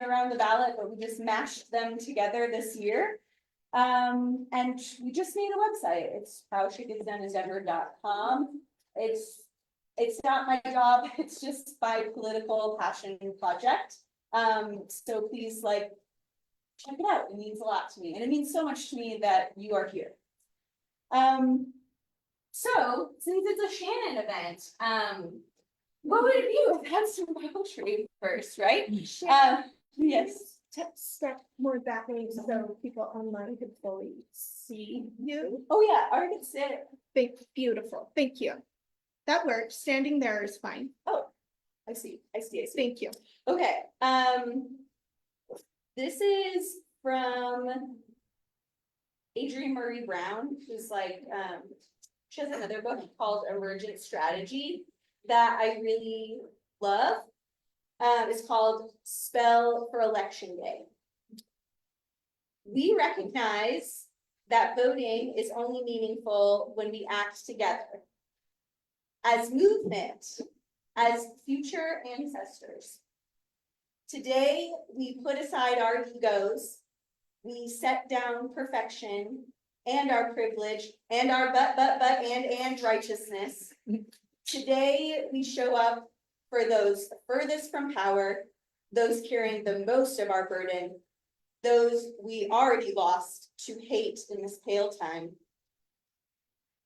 around the ballot, but we just mashed them together this year. And we just made a website. It's howshitgetsdoneisdenver.com. It's not my job, it's just my political passion project. So please check it out. It means a lot to me, and it means so much to me that you are here. So since it's a Shannon event, what would it be without some poetry first, right? Yes. Step more back so people online could fully see you. Oh yeah, I can sit. Beautiful. Thank you. That works. Standing there is fine. Oh, I see. Thank you. Okay. This is from Adrienne Marie Brown, who's she has another book called Emergent Strategy that I really love. It's called Spell for Election Day. We recognize that voting is only meaningful when we act together. As movement, as future ancestors. Today, we put aside our egos, we set down perfection and our privilege and our and righteousness. Today, we show up for those furthest from power, those carrying the most of our burden, those we already lost to hate in this pale time.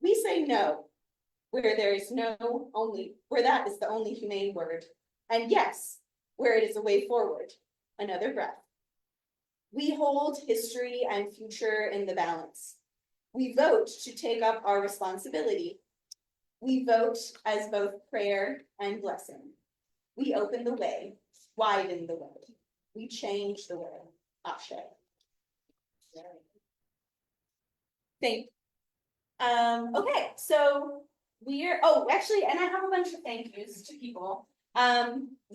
We say no, where there is where that is the only humane word, and yes, where it is a way forward, another breath. We hold history and future in the balance. We vote to take up our responsibility. We vote as both prayer and blessing. We open the way, widen the way. We change the way. Ashe. Thank you. Okay, so actually, and I have a bunch of thank yous to people.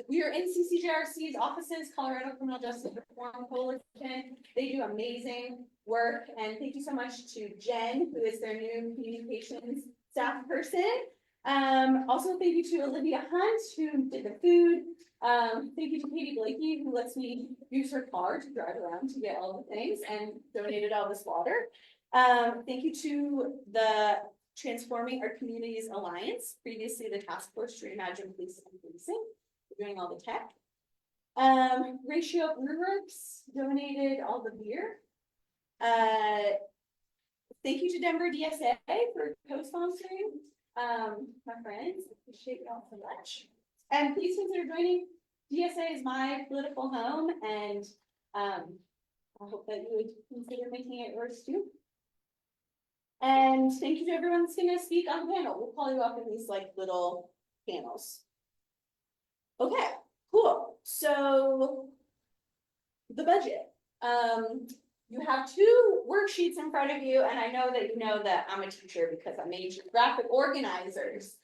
We are in CCJRC's offices, Colorado Criminal Justice Reform Coalition. They do amazing work, and thank you so much to Jen, who is their new communications staff person. Also, thank you to Olivia Hunt, who did the food. Thank you to Katie Blakey, who lets me use her car to drive around to get all the things and donated all this water. Thank you to the Transforming Our Communities Alliance, previously the Task Force to Reimagine Policing and Policing, doing all the tech. Ratio Brewworks donated all the beer. Thank you to Denver DSA for co-sponsoring. My friends, appreciate y'all so much. And please consider joining. DSA is my political home, and I hope that you would consider making it yours too. And thank you to everyone that's going to speak on the panel. We'll call you up in these little panels. Okay, cool. So the budget. You have two worksheets in front of you, and I know that you know that I'm a teacher because I made graphic organizers.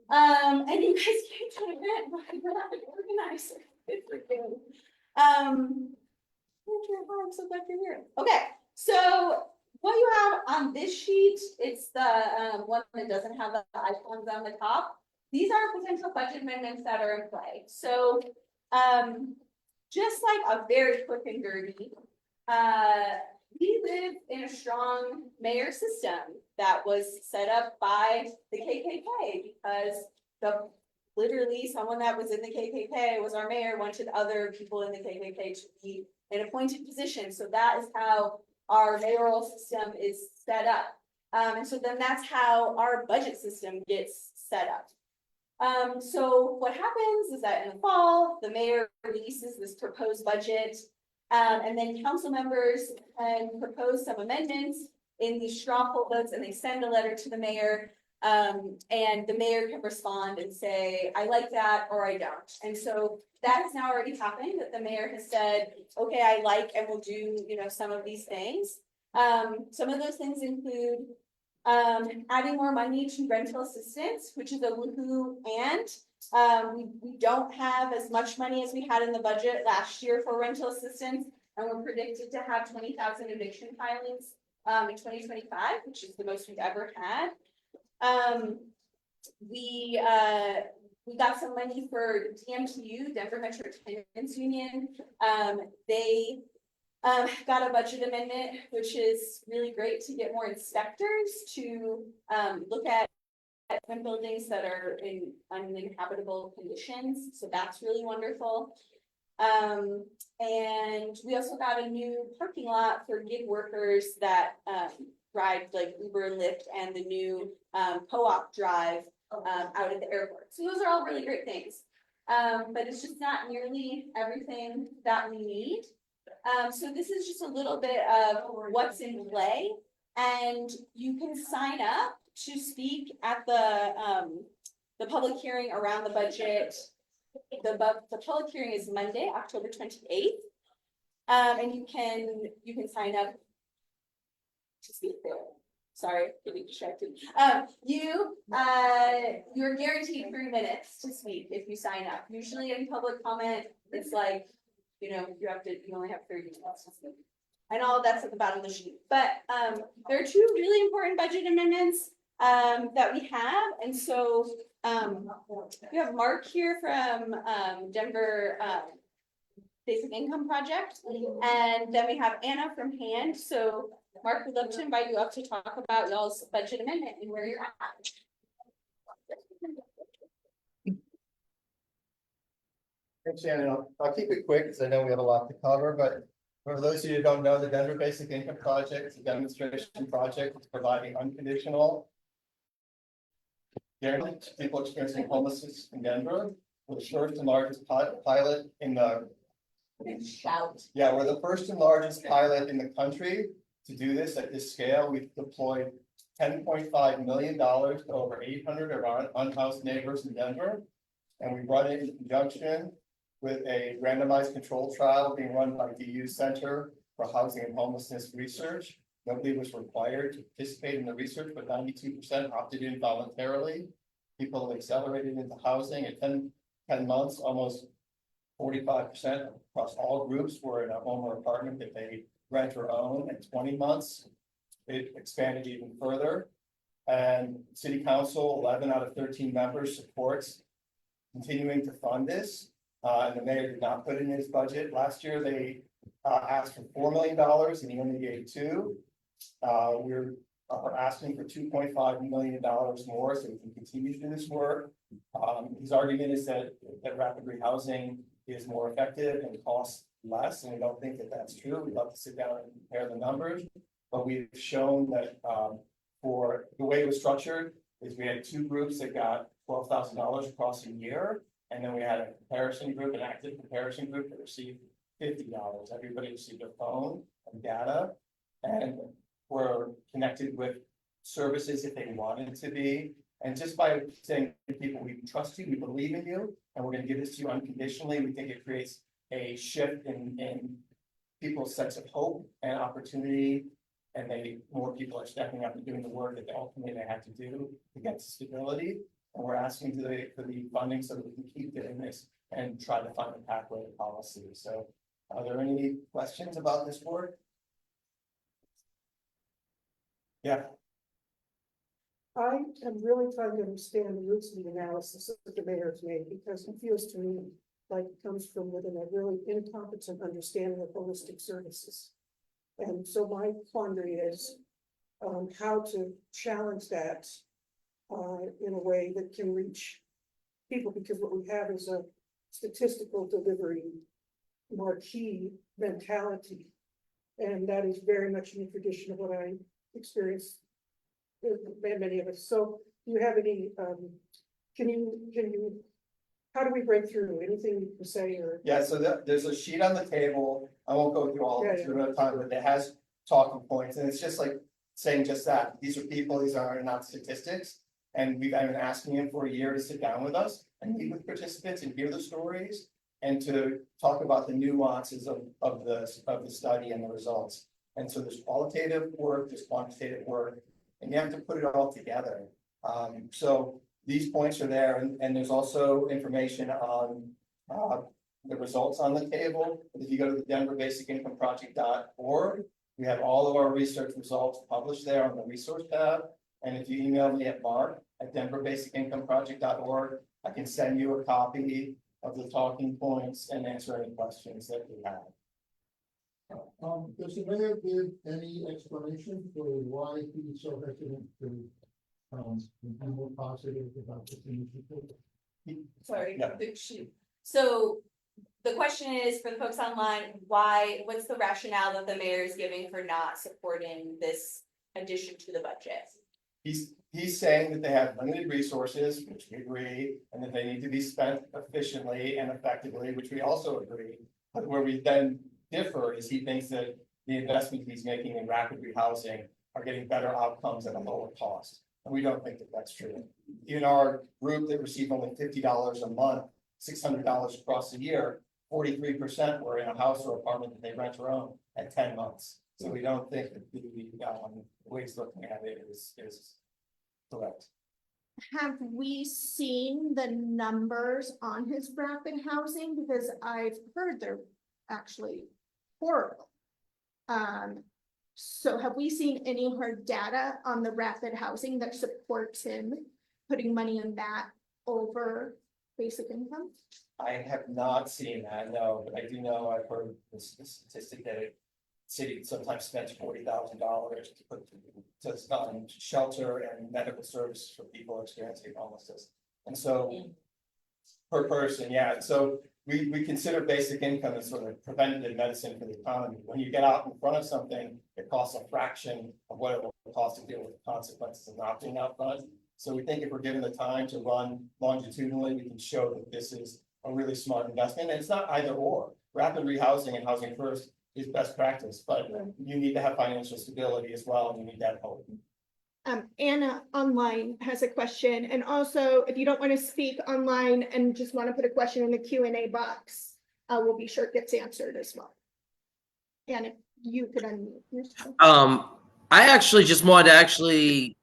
And you guys came to an event by graphic organizer. Good for you. I'm so glad you're here. Okay, so what you have on this sheet, it's the one that doesn't have the icons on the top. These are potential budget amendments that are in play. So just like a very quick and dirty, we live in a strong mayor system that was set up by the KKK because literally someone that was in the KKK was our mayor, wanted other people in the KKK to be in appointed positions. So that is how our mayoral system is set up. And so then that's how our budget system gets set up. So what happens is that in the fall, the mayor releases this proposed budget, and then council members can propose some amendments in these straw poll votes, and they send a letter to the mayor, and the mayor can respond and say, I like that or I don't. And so that has now already happened, that the mayor has said, okay, I like and will do, some of these things. Some of those things include adding more money to rental assistance, which is a woohoo, and we don't have as much money as we had in the budget last year for rental assistance, and we're predicted to have 20,000 eviction filings in 2025, which is the most we've ever had. We we got some money for DMTU, Denver Metro Tenants Union. They got a budget amendment, which is really great to get more inspectors to look at buildings that are in uninhabitable conditions. So that's really wonderful. And we also got a new parking lot for gig workers that ride like Uber and Lyft, and the new co-op drive out at the airport. So those are all really great things. But it's just not nearly everything that we need. So this is just a little bit of what's in play, and you can sign up to speak at the public hearing around the budget. The public hearing is Monday, October 28th. And you can sign up to speak there. Sorry, getting distracted. You're guaranteed 3 minutes to speak if you sign up. Usually in public comment, it's like, you only have 30 minutes to speak. And all of that's at the bottom of the sheet. But there are two really important budget amendments that we have. And so we have Mark here from Denver Basic Income Project. And then we have Anna from HAND. So Mark, we'd love to invite you up to talk about y'all's budget amendment and where you're at. Thanks, Shannon. I'll keep it quick because I know we have a lot to cover, but for those of you who don't know, the Denver Basic Income Project is a demonstration project that's providing unconditional guarantee to people experiencing homelessness in Denver. We're the first and largest pilot in the Yeah, we're the first and largest pilot in the country to do this at this scale. We've deployed $10.5 million to over 800 of our unhoused neighbors in Denver. And we run it in conjunction with a randomized control trial being run by DU Center for Housing and Homelessness Research. Nobody was required to participate in the research, but 92% opted in voluntarily. People have accelerated into housing at 10 months, almost 45% across all groups were in a home or apartment that they rent or own. At 20 months, it expanded even further. And City Council, 11 out of 13 members supports continuing to fund this. And the mayor did not put it in his budget. Last year, they asked for $4 million and he only gave $2 million. We're asking for $2.5 million more so we can continue to do this work. His argument is that rapid rehousing is more effective and costs less, and we don't think that that's true. We'd love to sit down and compare the numbers, but we've shown that for the way it was structured is we had 2 groups that got $12,000 across a year, and then we had a comparison group, an active comparison group that received $50. Everybody received a phone and data, and were connected with services if they wanted to be. And just by saying to people, we trust you, we believe in you, and we're going to give this to you unconditionally, we think it creates a shift in people's sense of hope and opportunity, and more people are stepping up and doing the work that ultimately they have to do to get to stability. And we're asking for the funding so that we can keep doing this and try to find a pathway to policy. So are there any questions about this work? Yeah. I am really trying to understand the roots of the analysis that the mayor has made, because it feels to me like it comes from within a really incompetent understanding of holistic services. And so my quandary is how to challenge that in a way that can reach people, because what we have is a statistical delivery marquee mentality. And that is very much in the tradition of what I experienced many of us. So do you have any can you how do we break through? Anything you can say? Or Yeah, so there's a sheet on the table. I won't go through all of it at a time, but it has talking points, and it's just like saying just that. These are people, these are not statistics. And I've been asking him for a year to sit down with us and meet with participants and hear the stories and to talk about the nuances of the study and the results. And so there's qualitative work, there's quantitative work, and you have to put it all together. So these points are there, and there's also information on the results on the table. If you go to the denverbasicincomeproject.org, we have all of our research results published there on the resource tab. And if you email me at mark@denverbasicincomeproject.org, I can send you a copy of the talking points and answer any questions that you have. Does the mayor give any explanation for why he's so hesitant to, be more positive about this initiative? Sorry, Yeah. so the question is for the folks online, what's the rationale that the mayor is giving for not supporting this addition to the budget? He's saying that they have limited resources, which we agree, and that they need to be spent efficiently and effectively, which we also agree. But where we then differ is he thinks that the investment he's making in rapid rehousing are getting better outcomes at a lower cost. And we don't think that that's true. In our group that received only $50 a month, $600 across the year, 43% were in a house or apartment that they rent or own at 10 months. So we don't think that the way he's looking at it is correct. Have we seen the numbers on his rapid housing? Because I've heard they're actually horrible. So have we seen any hard data on the rapid housing that supports him putting money in that over basic income? I have not seen that, no, but I do know, I've heard the statistic that the city sometimes spends $40,000 to put to shelter and medical services for people experiencing homelessness. And so per person, yeah, so we consider basic income as sort of preventative medicine for the economy. When you get out in front of something, it costs a fraction of what it will cost to deal with the consequences of not being out front. So we think if we're given the time to run longitudinally, we can show that this is a really smart investment. And it's not either or. Rapid rehousing and housing first is best practice, but you need to have financial stability as well, and you need to have hope. Anna online has a question, and also if you don't want to speak online and just want to put a question in the Q&A box, we'll be sure it gets answered as well. And if you could unmute yourself. I actually just wanted to actually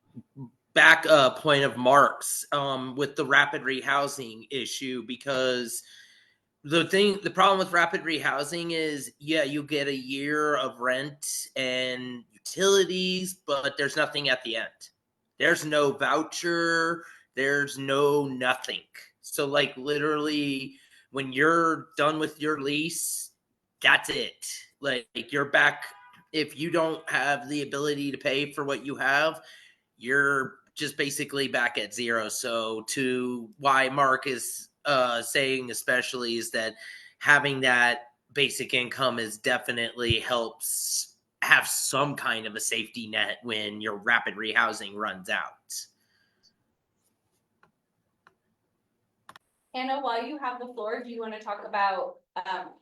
back a point of Mark's with the rapid rehousing issue, because the problem with rapid rehousing is, yeah, you get a year of rent and utilities, but there's nothing at the end. There's no voucher, there's no nothing. So like literally when you're done with your lease, that's it. Like you're back. If you don't have the ability to pay for what you have, you're just basically back at zero. So to why Mark is saying especially is that having that basic income is definitely helps have some kind of a safety net when your rapid rehousing runs out. Anna, while you have the floor, do you want to talk about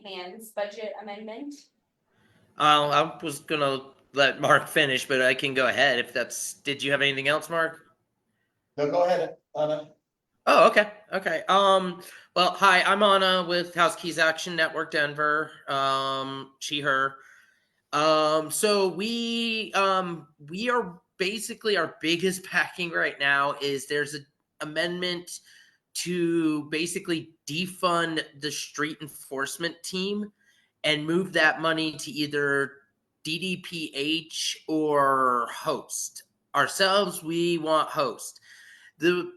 Han's budget amendment? I was gonna let Mark finish, but I can go ahead if that's. Did you have anything else, Mark? No, go ahead, Anna. Oh, okay. Okay. Well, hi, I'm Anna with House Keys Action Network Denver. She, her. So we are basically our biggest packing right now is there's an amendment to basically defund the street enforcement team and move that money to either DDPH or host. Ourselves, we want host. The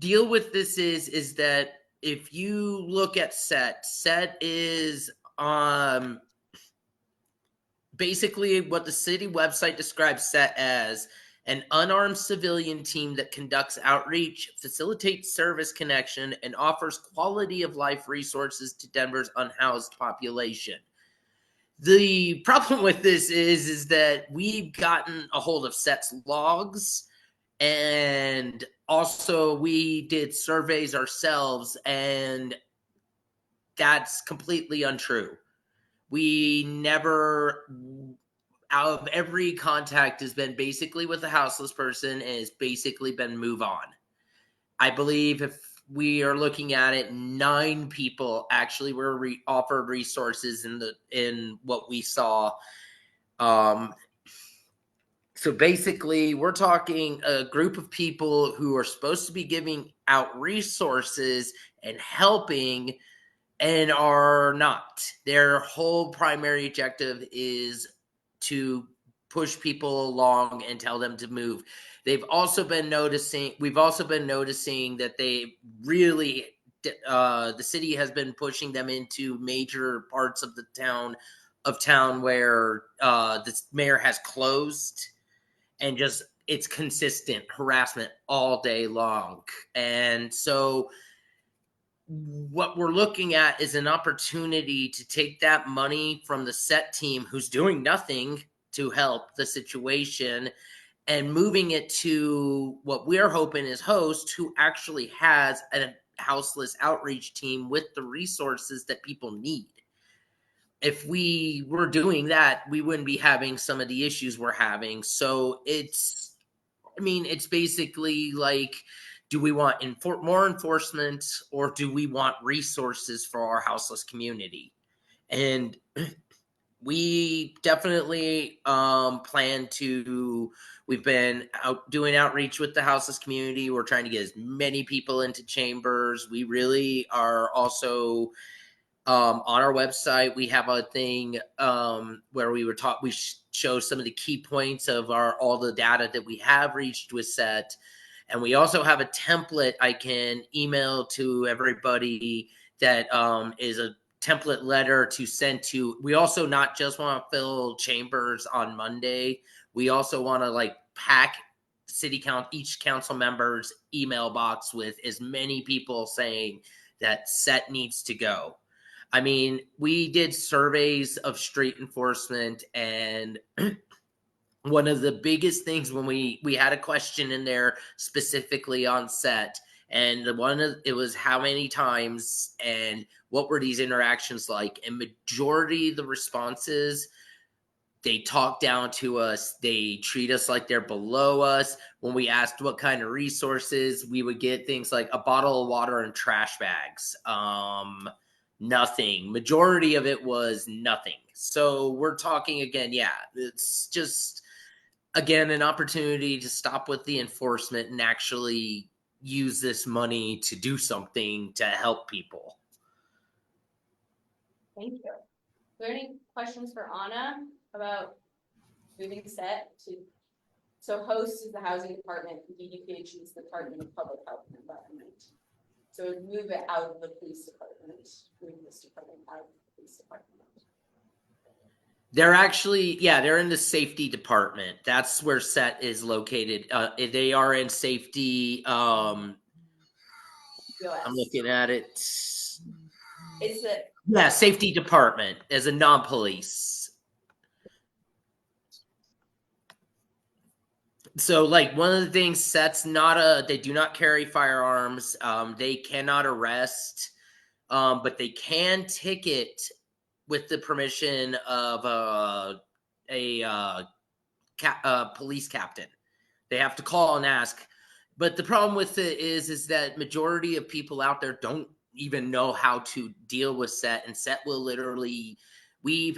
deal with this is that if you look at set is basically what the city website describes set as an unarmed civilian team that conducts outreach, facilitates service connection, and offers quality of life resources to Denver's unhoused population. The problem with this is that we've gotten a hold of set's logs, and also we did surveys ourselves, and that's completely untrue. We never, out of every contact has been basically with a houseless person, and it's basically been move on. I believe if we are looking at it, 9 people actually were offered resources in what we saw. So basically, we're talking a group of people who are supposed to be giving out resources and helping and are not. Their whole primary objective is to push people along and tell them to move. We've also been noticing that they really, the city has been pushing them into major parts of the town where the mayor has closed, and just it's consistent harassment all day long. And so what we're looking at is an opportunity to take that money from the set team who's doing nothing to help the situation and moving it to what we're hoping is Host, who actually has a houseless outreach team with the resources that people need. If we were doing that, we wouldn't be having some of the issues we're having. So it's basically like, do we want more enforcement, or do we want resources for our houseless community? And we definitely plan to. We've been out doing outreach with the houseless community. We're trying to get as many people into chambers. We really are also on our website. We have a thing where we show some of the key points of all the data that we have reached with SET. And we also have a template I can email to everybody that is a template letter to send to. We also not just want to fill chambers on Monday. We also want to pack each council member's email box with as many people saying that SET needs to go. I mean, we did surveys of street enforcement, and one of the biggest things when we had a question in there specifically on SET, and it was how many times and what were these interactions like, and majority of the responses, they talk down to us. They treat us like they're below us. When we asked what kind of resources, we would get things like a bottle of water and trash bags. Nothing. Majority of it was nothing. So we're talking again, yeah, it's just, again, an opportunity to stop with the enforcement and actually use this money to do something to help people. Thank you. Are there any questions for Anna about moving SET to? So Host is the housing department, DDPH is the Department of Public Health and Environment. So move it out of the police department, move this department out of the police department. They're actually, yeah, they're in the safety department. That's where SET is located. They are in safety. I'm looking at it. Safety department as a non-police. So one of the things, SET's they do not carry firearms. They cannot arrest, but they can ticket with the permission of a police captain. They have to call and ask. But the problem with it is that majority of people out there don't even know how to deal with SET, and SET will literally. We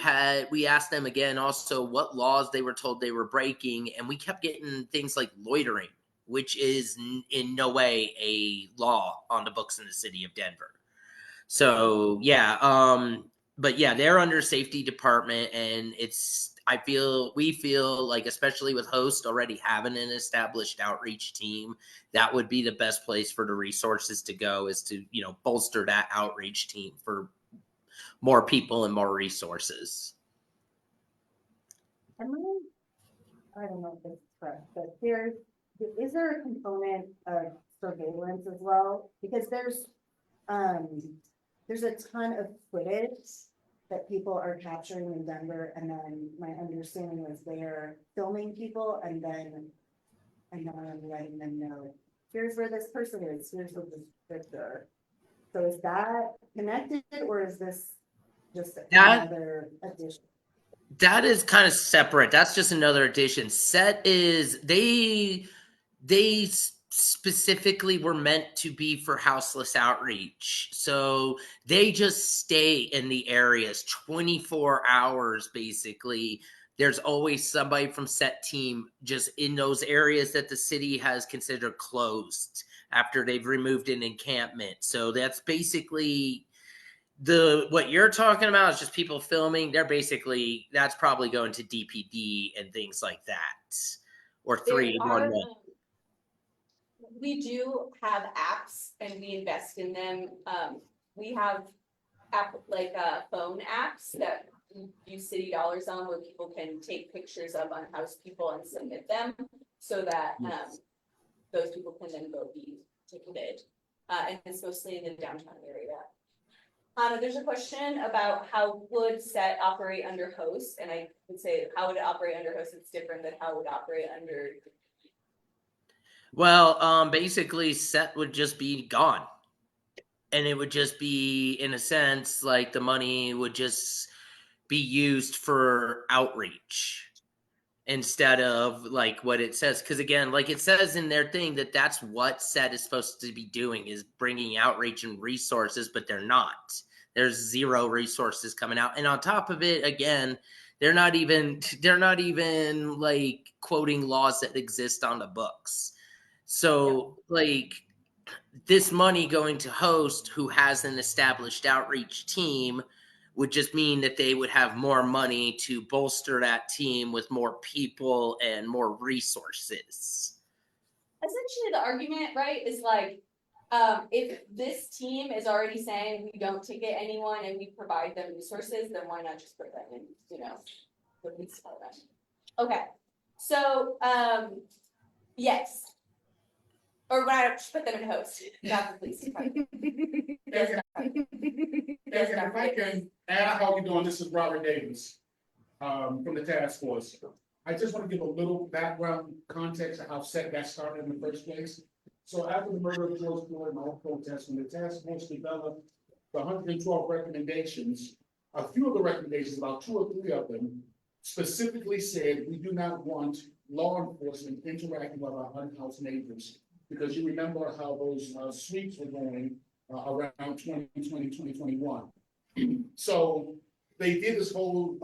asked them again also what laws they were told they were breaking, and we kept getting things like loitering, which is in no way a law on the books in the city of Denver. So yeah, but yeah, they're under safety department, and we feel like, especially with Host already having an established outreach team, that would be the best place for the resources to go, is to, bolster that outreach team for more people and more resources. I don't know if it's correct, but is there a component of surveillance as well? Because there's a ton of footage that people are capturing in Denver, and then my understanding was they're filming people and then letting them know, here's where this person is, here's what this picture. So is that connected, or is this just another addition? That is kind of separate. That's just another addition. SET is they specifically were meant to be for houseless outreach. So they just stay in the areas 24 hours, basically. There's always somebody from SET team just in those areas that the city has considered closed after they've removed an encampment. So that's basically, what you're talking about is just people filming. They're basically, that's probably going to DPD and things like that, or There 311. are, we do have apps and we invest in them. We have phone apps that we use city dollars on where people can take pictures of unhoused people and submit them so that, those people can then go be ticketed. And it's mostly in the downtown area. There's a question about how would set operate under host, and I would say how would it operate under host? It's different than how it would operate under. Well, basically, set would just be gone, and it would just be, in a sense, like the money would just be used for outreach instead of like what it says. Because again, like it says in their thing that that's what set is supposed to be doing, is bringing outreach and resources, but they're not. There's zero resources coming out, and on top of it, again, they're not even like quoting laws that exist on the books. So like this money going to host, who has an established outreach team, would just mean that they would have more money to bolster that team with more people and more resources. Essentially, the argument, right, is like, if this team is already saying we don't ticket anyone and we provide them resources, then why not just put them in, the police department? Okay, so, yes. Or why not just put them in host, not the police department? Yes, If I can, Anna, how you doing? This is Robert Davis, from the task force. I just want to give a little background context of how SET got started in the first place. So after the murder of George Floyd and all protests, when the task force developed the 112 recommendations, a few of the recommendations, about 2 or 3 of them, specifically said we do not want law enforcement interacting with our unhoused neighbors. Because you remember how those sweeps were going around 2020, 2021. So they did this whole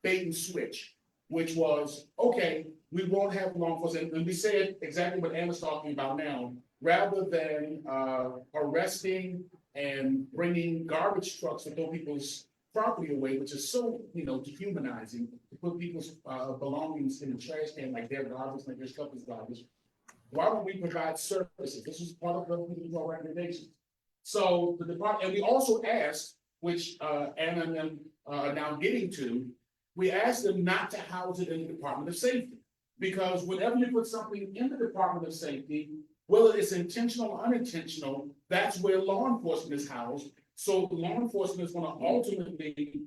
bait and switch, which was, okay, we won't have law enforcement. And we said exactly what Anna's talking about now. Rather than arresting and bringing garbage trucks to throw people's property away, which is so, dehumanizing, to put people's belongings in the trash can like their garbage, like their stuff is garbage. Why don't we provide services? This is part of the recommendation. So the department, and we also asked, which Anna and them are now getting to, we asked them not to house it in the Department of Safety. Because whenever you put something in the Department of Safety, whether it's intentional or unintentional, that's where law enforcement is housed. So law enforcement is going to ultimately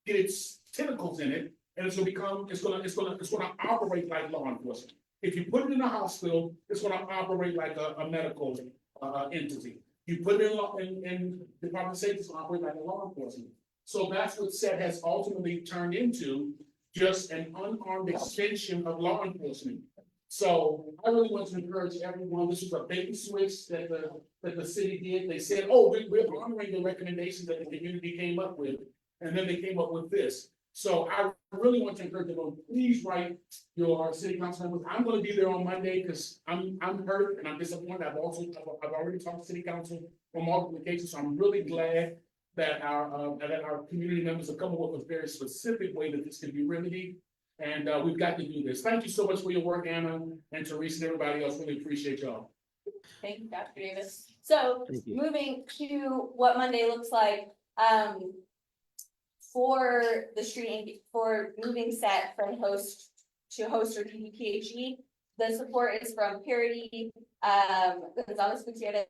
get its tentacles in it, and it's going to operate like law enforcement. If you put it in a hospital, it's going to operate like a medical entity. You put it in Department of Safety, it's going to operate like a law enforcement. So that's what SET has ultimately turned into, just an unarmed extension of law enforcement. So I really want to encourage everyone. This was a bait and switch that the city did. They said, "Oh, we're honoring the recommendations that the community came up with," and then they came up with this. So I really want to encourage everyone, please write your city council members. I'm going to be there on Monday because I'm hurt and I'm disappointed. I've already talked to city council on multiple occasions, so I'm really glad that our community members have come up with a very specific way that this can be remedied. And we've got to do this. Thank you so much for your work, Anna and Teresa and everybody else. Really appreciate y'all. Thank you, Dr. Davis. So moving to what Monday looks like, for the for moving SET from host to host or DPPHE, the support is from Parity, Gonzalez Gutierrez,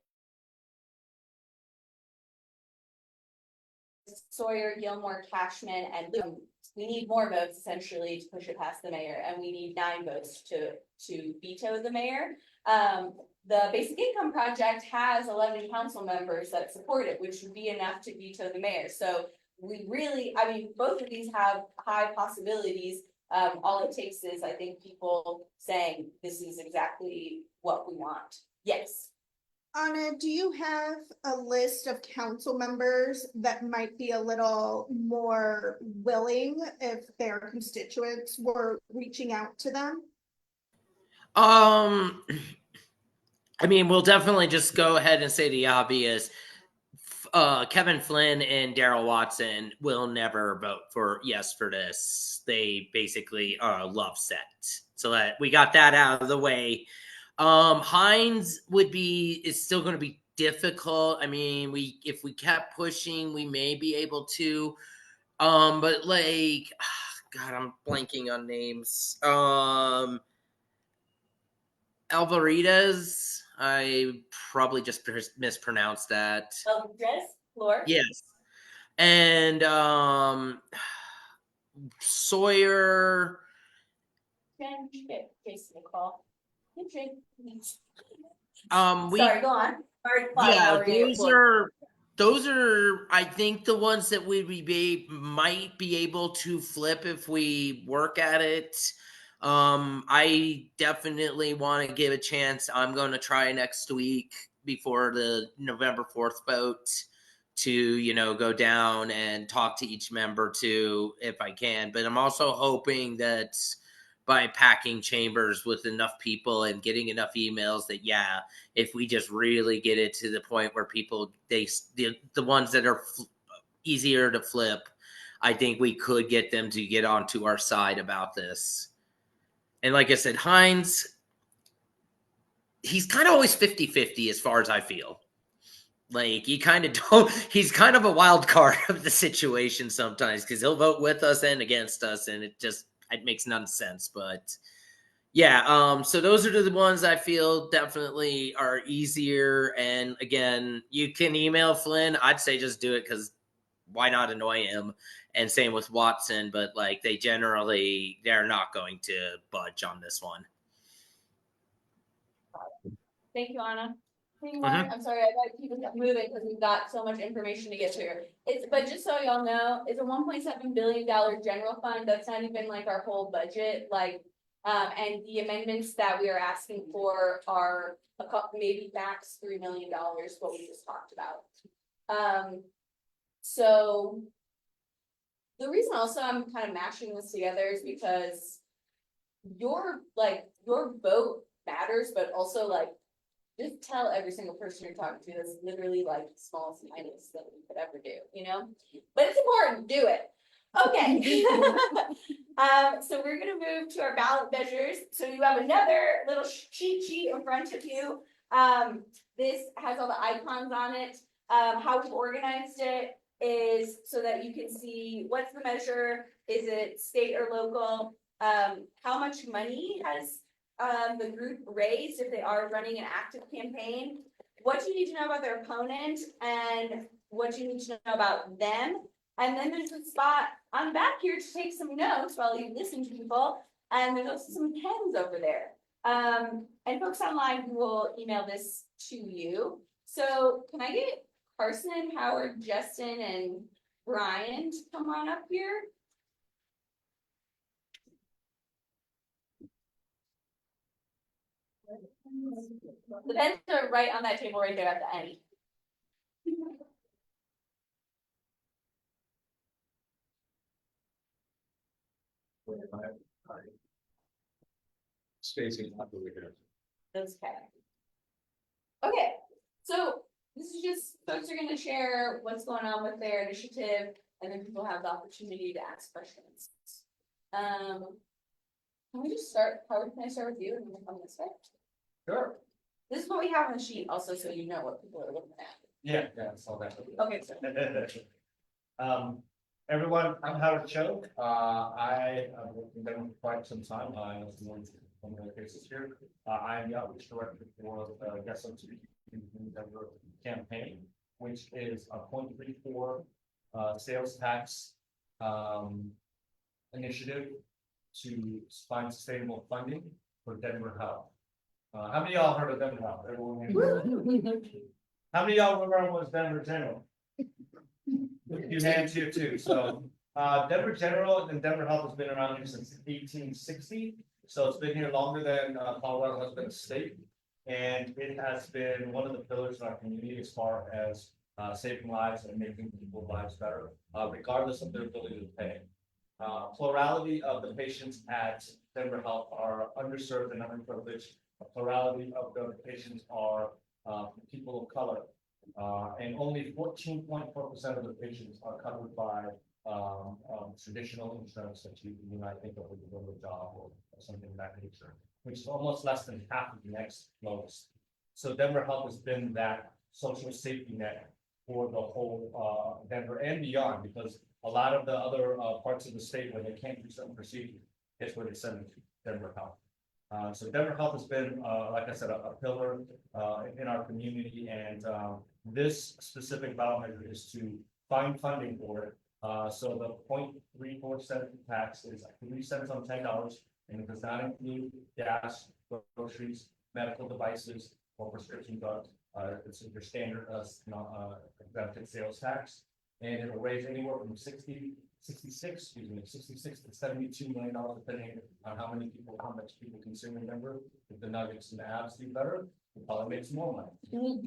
Sawyer, Gilmore, Cashman, and Luke. We need more votes essentially to push it past the mayor, and we need 9 votes to veto the mayor. The basic income project has 11 council members that support it, which would be enough to veto the mayor. So we really, both of these have high possibilities. All it takes is, I think, people saying this is exactly what we want. Yes. Anna, do you have a list of council members that might be a little more willing if their constituents were reaching out to them? We'll definitely just go ahead and say the obvious. Kevin Flynn and Daryl Watson will never vote for yes for this. They basically love set. So that we got that out of the way. Hines is still going to be difficult. I mean, if we kept pushing, we may be able to. But like, God, I'm blanking on names. Alvarez, I probably just mispronounced that. Dress, floor. Yes. And Sawyer. Jason McCall. We Sorry, go on. yeah, those are I think the ones that might be able to flip if we work at it. I definitely want to give a chance. I'm going to try next week before the November 4th vote to, go down and talk to each member too, if I can. But I'm also hoping that by packing chambers with enough people and getting enough emails that, yeah, if we just really get it to the point where people, the ones that are easier to flip, I think we could get them to get onto our side about this. And like I said, Hines, he's kind of always 50-50 as far as I feel. Like, you kind of don't, he's kind of a wild card of the situation sometimes because he'll vote with us and against us, and it makes none sense. But yeah, so those are the ones I feel definitely are easier. And again, you can email Flynn. I'd say just do it because why not annoy him? And same with Watson, but like they're not going to budge on this one. Thank you, Anna. Mhm. I'm sorry, I gotta keep it moving because we've got so much information to get through. But just so y'all know, it's a $1.7 billion general fund. That's not even like our whole budget, and the amendments that we are asking for are a couple, maybe max $3 million, what we just talked about. So the reason also I'm kind of mashing this together is because your vote matters, but also just tell every single person you're talking to that's literally the smallest, tiniest that we could ever do, But it's important, do it. Okay. So we're gonna move to our ballot measures. So you have another little cheat sheet in front of you. This has all the icons on it. How we've organized it is so that you can see what's the measure, is it state or local, how much money has the group raised if they are running an active campaign, what you need to know about their opponent, and what you need to know about them. And then there's a spot on back here to take some notes while you listen to people, and there's also some pens over there. And folks online will email this to you. So can I get Carson, Howard, Justin, and Brian to come on up here? The pens are right on that table right there at the end. Spacing up over here. Okay. Okay, so this is just, folks are gonna share what's going on with their initiative, and then people have the opportunity to ask questions. Can we just start, Howard, can I start with you and then we'll come this way? Sure. This is what we have on the sheet also, so you know what people are looking at. Yeah, it's all that. Okay, so. Everyone, I'm Howard Cho. I have been there for quite some time. I was one of the cases here. I am the outreach director for the Guess I'm Speaking in Denver campaign, which is a 0.34 sales tax initiative to find sustainable funding for Denver Health. How many of y'all heard of Denver Health? Everyone. How many of y'all remember what was Denver General? You hands here too. So Denver General and Denver Health has been around here since 1860. So it's been here longer than Colorado has been a state. And it has been one of the pillars of our community as far as saving lives and making people's lives better, regardless of their ability to pay. Plurality of the patients at Denver Health are underserved and underprivileged. A plurality of the patients are people of color. And only 14.4% of the patients are covered by traditional insurance that you might think of with a job or something of that nature, which is almost less than half of the next lowest. So Denver Health has been that social safety net for the whole Denver and beyond, because a lot of the other parts of the state where they can't do certain procedures, that's where they send them to Denver Health. So Denver Health has been, like I said, a pillar in our community, and this specific ballot measure is to find funding for it. So the 0.34 cent tax is 3 cents on $10, and it does not include gas, groceries, medical devices, or prescription drugs. It's your standard benefit sales tax, and it'll raise anywhere from 66 to $72 million, depending on how much people consume in Denver. If the nuggets and the abs do better, it probably makes more money.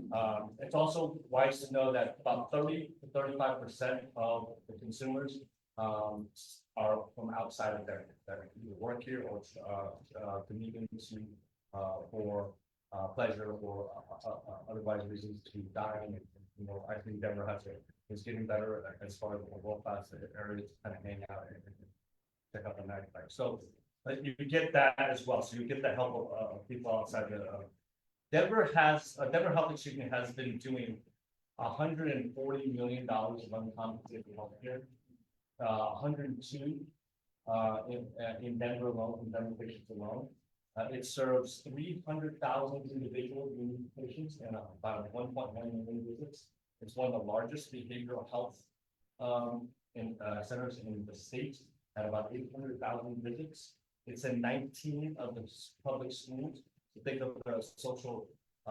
It's also wise to know that about 30 to 35% of the consumers are from outside of Denver, that either work here or commuting to for pleasure or otherwise reasons to dine. And, I think Denver is getting better as far as the world-class areas to kind of hang out and check out the nightlife. So you get that as well. So you get the help of people outside the Denver Health has been doing $140 million of uncompensated healthcare, 102 in Denver alone, in Denver patients alone. It serves 300,000 individual unique patients and about 1.1 million visits. It's one of the largest behavioral health centers in the state at about 800,000 visits. It's in 19 of the public schools. So think of the social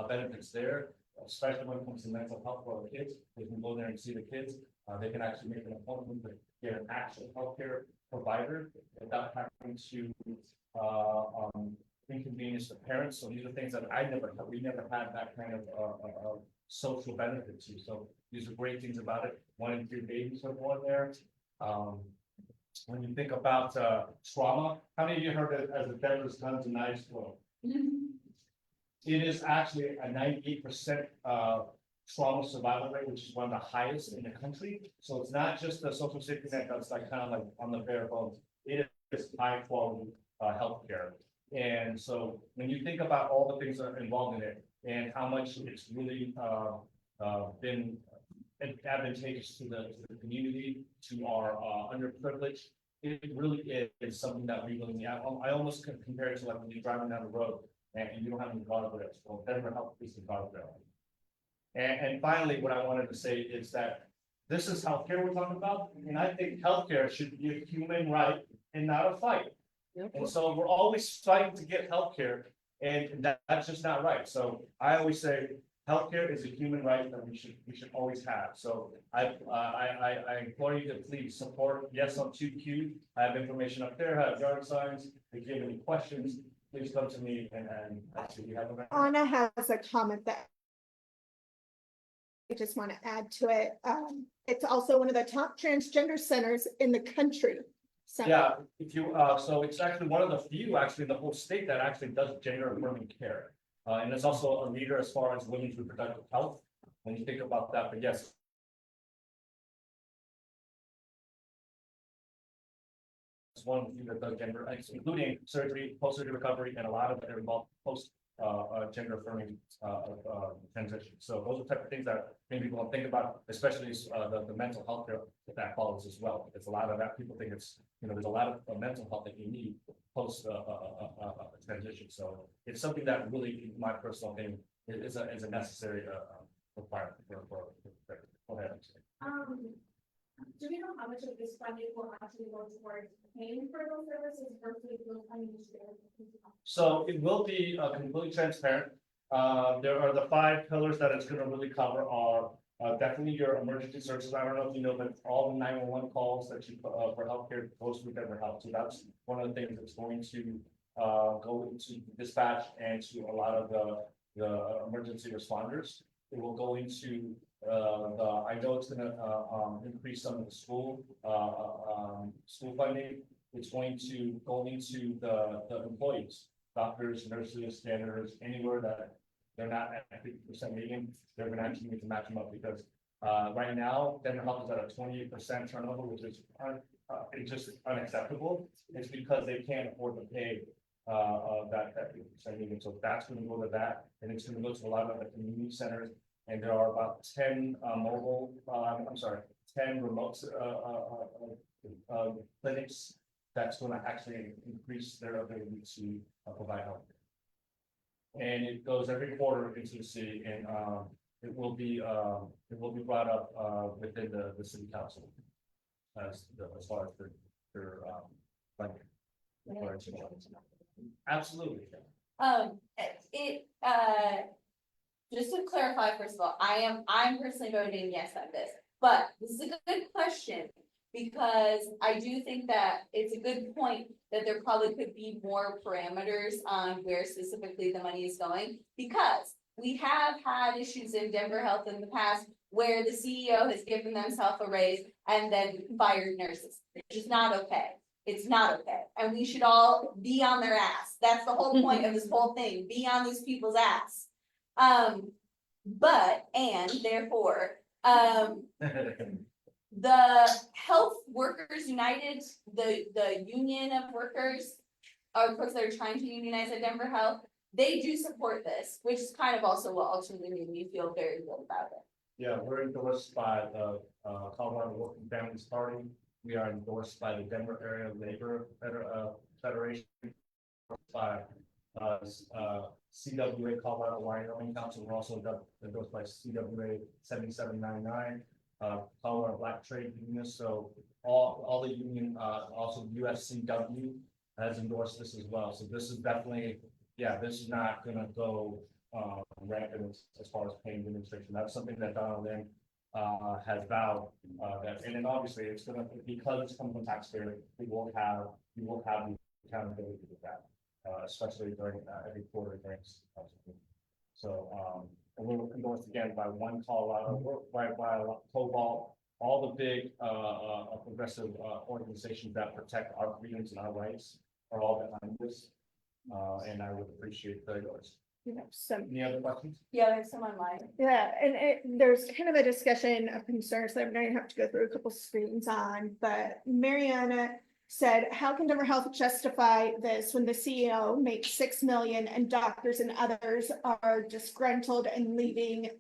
benefits there, especially when it comes to mental health for our kids. They can go there and see the kids. They can actually make an appointment to get an actual healthcare provider without having to inconvenience the parents. So these are things that we never had that kind of social benefit to. So these are great things about it. 1 in 3 babies are born there. When you think about trauma, how many of you heard it as a Denver's Guns and Knives Club? It is actually a 98% trauma survival rate, which is one of the highest in the country. So it's not just the social safety net that's like kind of like on the bare bones. It is high quality healthcare. And so when you think about all the things that are involved in it and how much it's really been advantageous to the community, to our underprivileged, it really is something that we really need. I almost compare it to like when you're driving down the road and you don't have any guardrails. Well, Denver Health is the guardrail. And finally, what I wanted to say is that this is healthcare we're talking about, and I think healthcare should be a human right and not a fight. And so we're always fighting to get healthcare, and that's just not right. So I always say healthcare is a human right that we should always have. So I implore you to please support Yes on 2Q. I have information up there. I have yard signs. If you have any questions, please come to me and actually we have a. Anna has a comment that I just want to add to it. It's also one of the top transgender centers in the country. So. Yeah, if you so it's actually one of the few actually in the whole state that actually does gender affirming care. And it's also a leader as far as women's reproductive health when you think about that. But yes, it's one of the few that does gender, including surgery, post-surgery recovery, and a lot of it involved post gender affirming transition. So those are the type of things that maybe people don't think about, especially the mental health care that follows as well. Because a lot of that people think it's, there's a lot of mental health that you need post transition. So it's something that really, in my personal opinion, is a necessary requirement for go ahead. Do we know how much of this funding will actually go towards paying for those services versus those funding shares? So it will be completely transparent. There are the 5 pillars that it's going to really cover are definitely your emergency services. I don't know if you know, but all the 911 calls that you for healthcare goes through Denver Health. So that's one of the things that's going to go into dispatch and to a lot of the emergency responders. It will go into I know it's going to increase some of the school funding. It's going to go into the employees, doctors, nurses, janitors, anywhere that they're not at 50% median, they're gonna actually need to match them up because right now, Denver Health is at a 28% turnover, which is it's just unacceptable. It's because they can't afford to pay that 50% median. So that's gonna go to that, and it's gonna go to a lot of the community centers. And there are about 10 10 remote clinics that's gonna actually increase their ability to provide health. And it goes every quarter into the city, and it will be brought up within the city council as far as their funding. Absolutely. Just to clarify, first of all, I'm personally voting yes on this, but this is a good question. Because I do think that it's a good point that there probably could be more parameters on where specifically the money is going. Because we have had issues in Denver Health in the past where the CEO has given themselves a raise and then fired nurses. It's just not okay. It's not okay. And we should all be on their ass. That's the whole point of this whole thing, be on these people's ass. Therefore, the Health Workers United, the union of workers, of course, they're trying to unionize at Denver Health. They do support this, which is kind of also what ultimately made me feel very good about it. Yeah, we're endorsed by the Colorado Working Families Party. We are endorsed by the Denver Area Labor Federation, by CWA Colorado Wyoming Council. We're also endorsed by CWA 7799. Colorado Black Trade Union. So all the union, also UFCW has endorsed this as well. So this is definitely, this is not gonna go rampant as far as pain demonstration. That's something that Donald Lynn has vowed that, and then obviously it's gonna, because it's coming from taxpayer, we won't have the accountability with that, especially during every quarter during. So and we're endorsed again by One Colorado, by Cobalt, all the big progressive organizations that protect our freedoms and our rights are all behind this. And I would appreciate those. Any other questions? Yeah, there's some online. Yeah, and there's kind of a discussion of concerns that I'm going to have to go through a couple screens on, but Mariana said, how can Denver Health justify this when the CEO makes 6 million and doctors and others are disgruntled and leaving,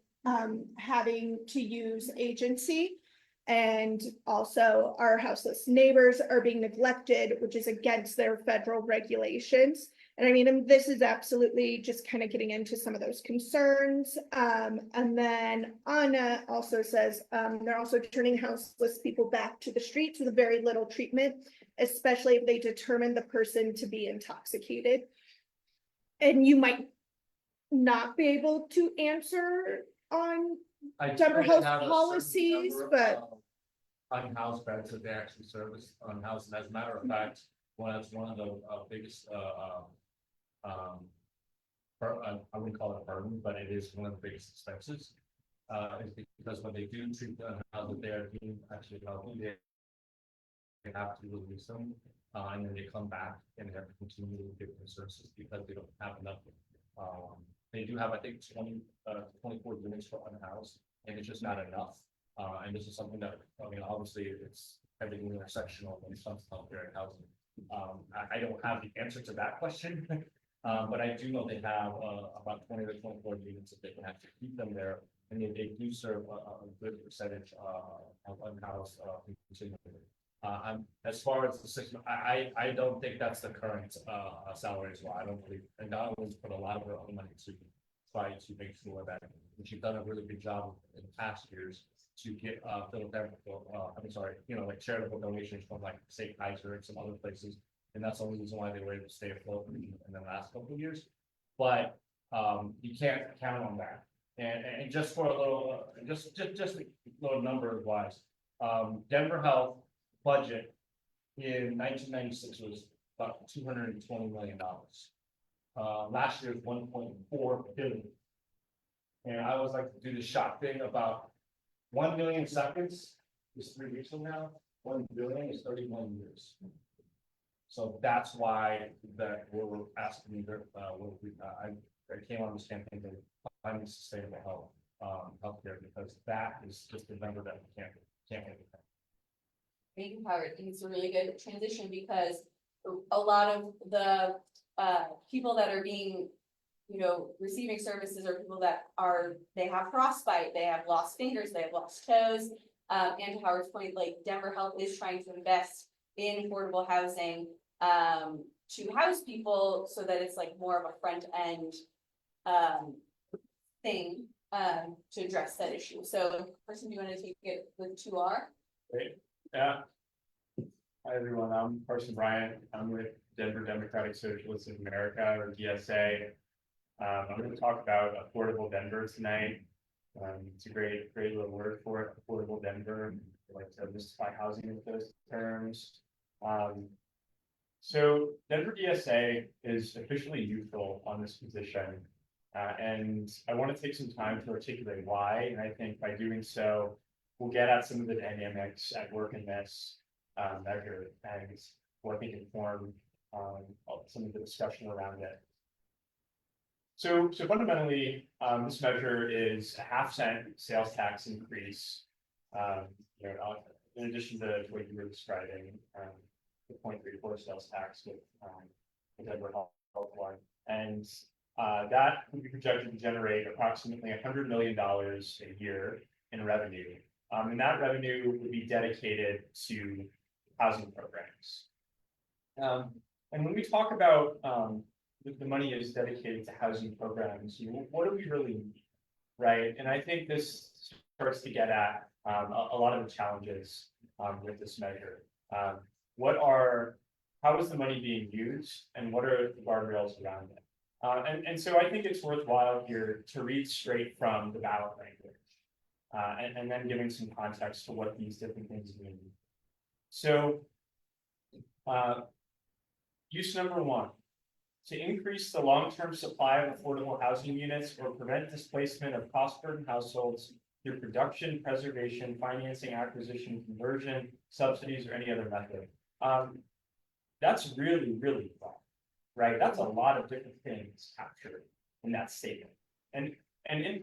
having to use agency? And also our houseless neighbors are being neglected, which is against their federal regulations. And I mean, this is absolutely just kind of getting into some of those concerns. And then Anna also says, they're also turning houseless people back to the streets with very little treatment, especially if they determine the person to be intoxicated. And you might not be able to answer on Denver Health policies, but unhoused beds that they actually service unhoused. And as a matter of fact, one of the biggest I wouldn't call it a burden, but it is one of the biggest expenses. Is because when they do treat the unhoused, they are being actually healthy, they have to release them, and then they come back and they have to continue to give them services because they don't have enough. They do have, I think, 24 units for unhoused, and it's just not enough. And this is something that, I mean, obviously it's everything intersectional when it comes to healthcare and housing. I don't have the answer to that question, but I do know they have about 20 to 24 units that they can actually keep them there, and they do serve a good percentage of unhoused continually. As far as the 6, I don't think that's the current salary as well. I don't believe, and Don has put a lot of her own money to try to make sure that, and she's done a really good job in past years to get like charitable donations from like say Kaiser and some other places, and that's the only reason why they were able to stay afloat in the last couple of years. But you can't count on that. And just for a little, just a little number wise, Denver Health budget in 1996 was about $220 million. Last year was 1.4 billion. And I always like to do the shock thing about 1 million seconds is 3 weeks from now. 1 billion is 31 years. So that's why that we're asking. I came on this campaign to finding sustainable healthcare, because that is just a number that we can't get. Thank you, Howard. I think it's a really good transition because a lot of the people that are being, receiving services are people that they have frostbite, they have lost fingers, they have lost toes. And to Howard's point, like Denver Health is trying to invest in affordable housing to house people so that it's like more of a front end thing to address that issue. So person, do you want to take it with 2R? Great, yeah. Hi, everyone, I'm Carson Bryant, I'm with Denver Democratic Socialists of America, or DSA. I'm going to talk about affordable Denver tonight. It's a great little word for it, affordable Denver. I like to mystify housing with those terms. So Denver DSA is officially neutral on this position. And I want to take some time to articulate why, and I think by doing so, we'll get at some of the dynamics at work in this measure, and will, I think, inform some of the discussion around it. So fundamentally, this measure is a 0.5-cent sales tax increase. In addition to what you were describing, the 0.34 sales tax with the Denver Health one, and that would be projected to generate approximately $100 million a year in revenue. And that revenue would be dedicated to housing programs. And when we talk about the money is dedicated to housing programs, what do we really need, right? And I think this starts to get at a lot of the challenges with this measure. How is the money being used, and what are the guardrails around it? And so I think it's worthwhile here to read straight from the ballot language, and then giving some context to what these different things mean. So, use number 1, to increase the long-term supply of affordable housing units or prevent displacement of cost-burdened households through production, preservation, financing, acquisition, conversion, subsidies, or any other method. That's really broad, right? That's a lot of different things captured in that statement. And in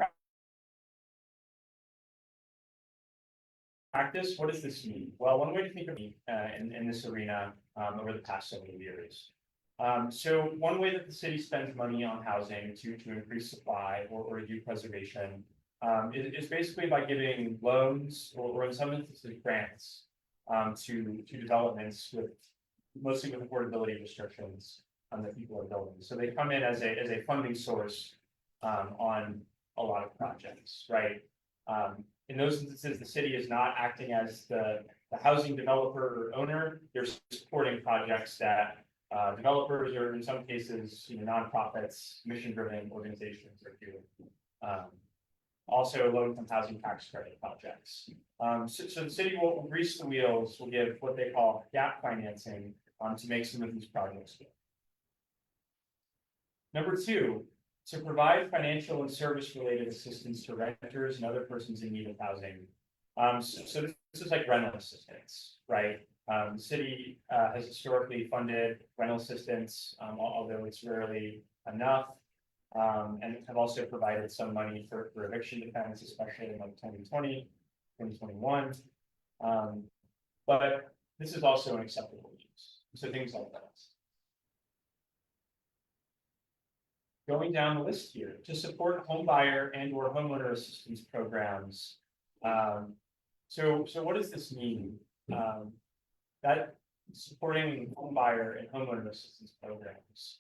practice, what does this mean? Well, one way to think of it in this arena over the past several years. So one way that the city spends money on housing to increase supply or do preservation is basically by giving loans or in some instances grants to developments mostly with affordability restrictions that people are building. So they come in as a funding source on a lot of projects, right? In those instances, the city is not acting as the housing developer or owner. They're supporting projects that developers, or in some cases, nonprofits, mission-driven organizations are doing. Also, low-income housing tax credit projects. So the city will grease the wheels, will give what they call gap financing to make some of these projects work. Number 2, to provide financial and service-related assistance to renters and other persons in need of housing. So this is like rental assistance, right? The city has historically funded rental assistance, although it's rarely enough, and have also provided some money for eviction defense, especially in like 2020, 2021. But this is also an acceptable use. So things like that. Going down the list here, to support home buyer and or homeowner assistance programs. So what does this mean? That supporting home buyer and homeowner assistance programs.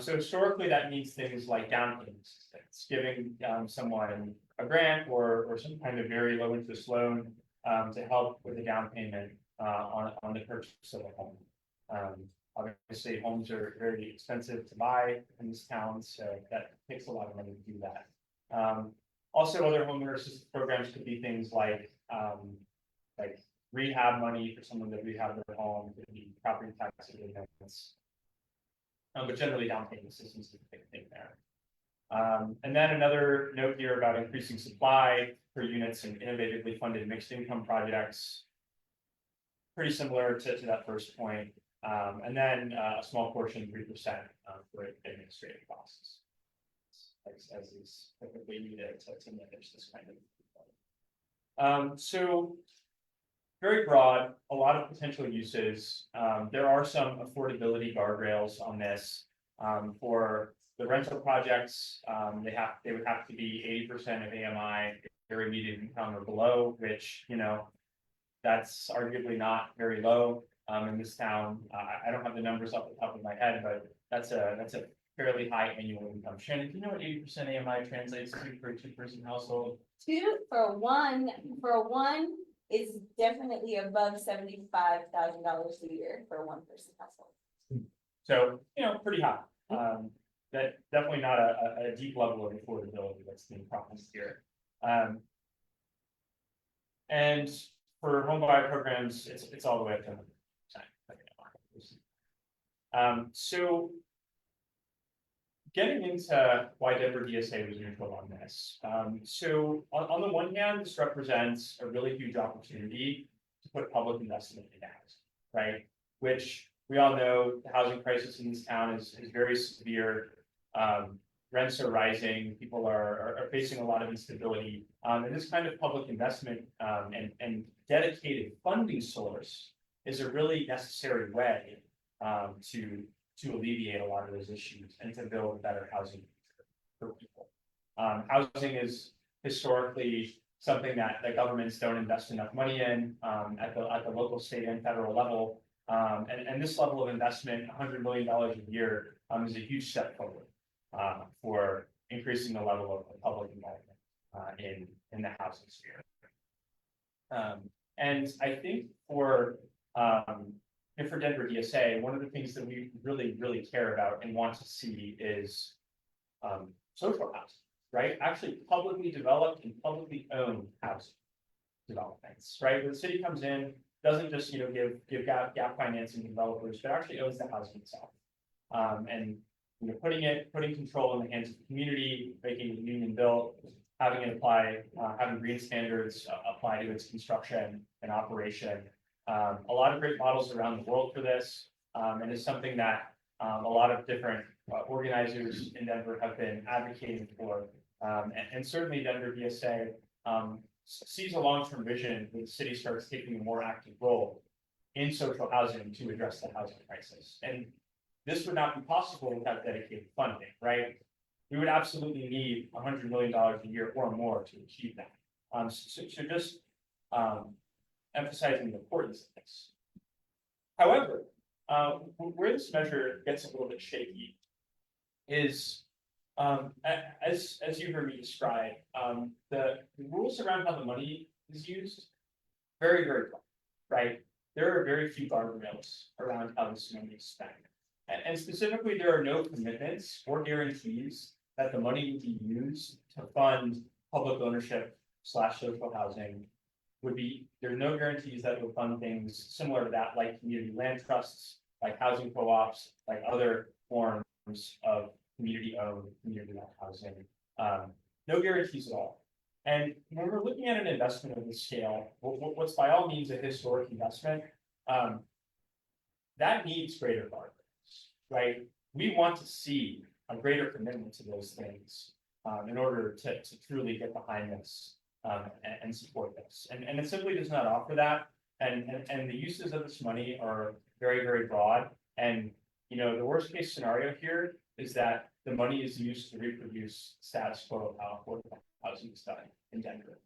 So historically, that means things like down payment assistance, giving someone a grant or some kind of very low interest loan to help with the down payment on the purchase of a home. Obviously, homes are very expensive to buy in this town, so that takes a lot of money to do that. Also, other homeowner assistance programs could be things like rehab money for someone that rehab their home, could be property tax abatements. But generally, down payment assistance is a big thing there. And then another note here about increasing supply for units and innovatively funded mixed income projects. Pretty similar to that first point. And then a small portion, 3%, for administrative costs. as is typically needed to manage this kind of. So very broad, a lot of potential uses. There are some affordability guardrails on this. For the rental projects, they would have to be 80% of AMI, their immediate income or below, which, you know, that's arguably not very low in this town. I don't have the numbers off the top of my head, but that's a fairly high annual income. Shannon, do you know what 80% AMI translates to for a two-person household? Two, for a one is definitely above $75,000 a year for a one person household. So, you know, pretty high. That definitely not a deep level of affordability that's being promised here. And for home buyer programs, it's all the way up to 100%. So getting into why Denver DSA was neutral on this. So on the one hand, this represents a really huge opportunity to put public investment in housing, right? Which we all know the housing crisis in this town is very severe. Rents are rising, people are facing a lot of instability. And this kind of public investment and dedicated funding source is a really necessary way to alleviate a lot of those issues and to build better housing for people. Housing is historically something that governments don't invest enough money in at the local, state, and federal level. And this level of investment, $100 million a year, is a huge step forward for increasing the level of public involvement in the housing sphere. And I think for Denver DSA, one of the things that we really care about and want to see is social housing, right? Actually publicly developed and publicly owned housing developments, right? Where the city comes in, doesn't just, you know, give gap financing to developers, but actually owns the housing itself. And, you know, putting control in the hands of the community, making it union built, having it apply, having green standards apply to its construction and operation. A lot of great models around the world for this, and it's something that a lot of different organizers in Denver have been advocating for. And certainly Denver DSA sees a long-term vision where the city starts taking a more active role in social housing to address the housing crisis. And this would not be possible without dedicated funding, right? We would absolutely need $100 million a year or more to achieve that. So just emphasizing the importance of this. However, where this measure gets a little bit shaky is, as you heard me describe, the rules around how the money is used, very broad, right? There are very few guardrails around how this money is spent. And specifically, there are no commitments or guarantees that the money will be used to fund public ownership / social housing. There's no guarantees that it will fund things similar to that, like community land trusts, like housing co-ops, like other forms of community-owned, community-led housing. No guarantees at all. And when we're looking at an investment of this scale, what's by all means a historic investment, that needs greater guardrails, right? We want to see a greater commitment to those things in order to truly get behind this and support this. And it simply does not offer that. And the uses of this money are very broad. And, you know, the worst case scenario here is that the money is used to reproduce status quo of how affordable housing is done in Denver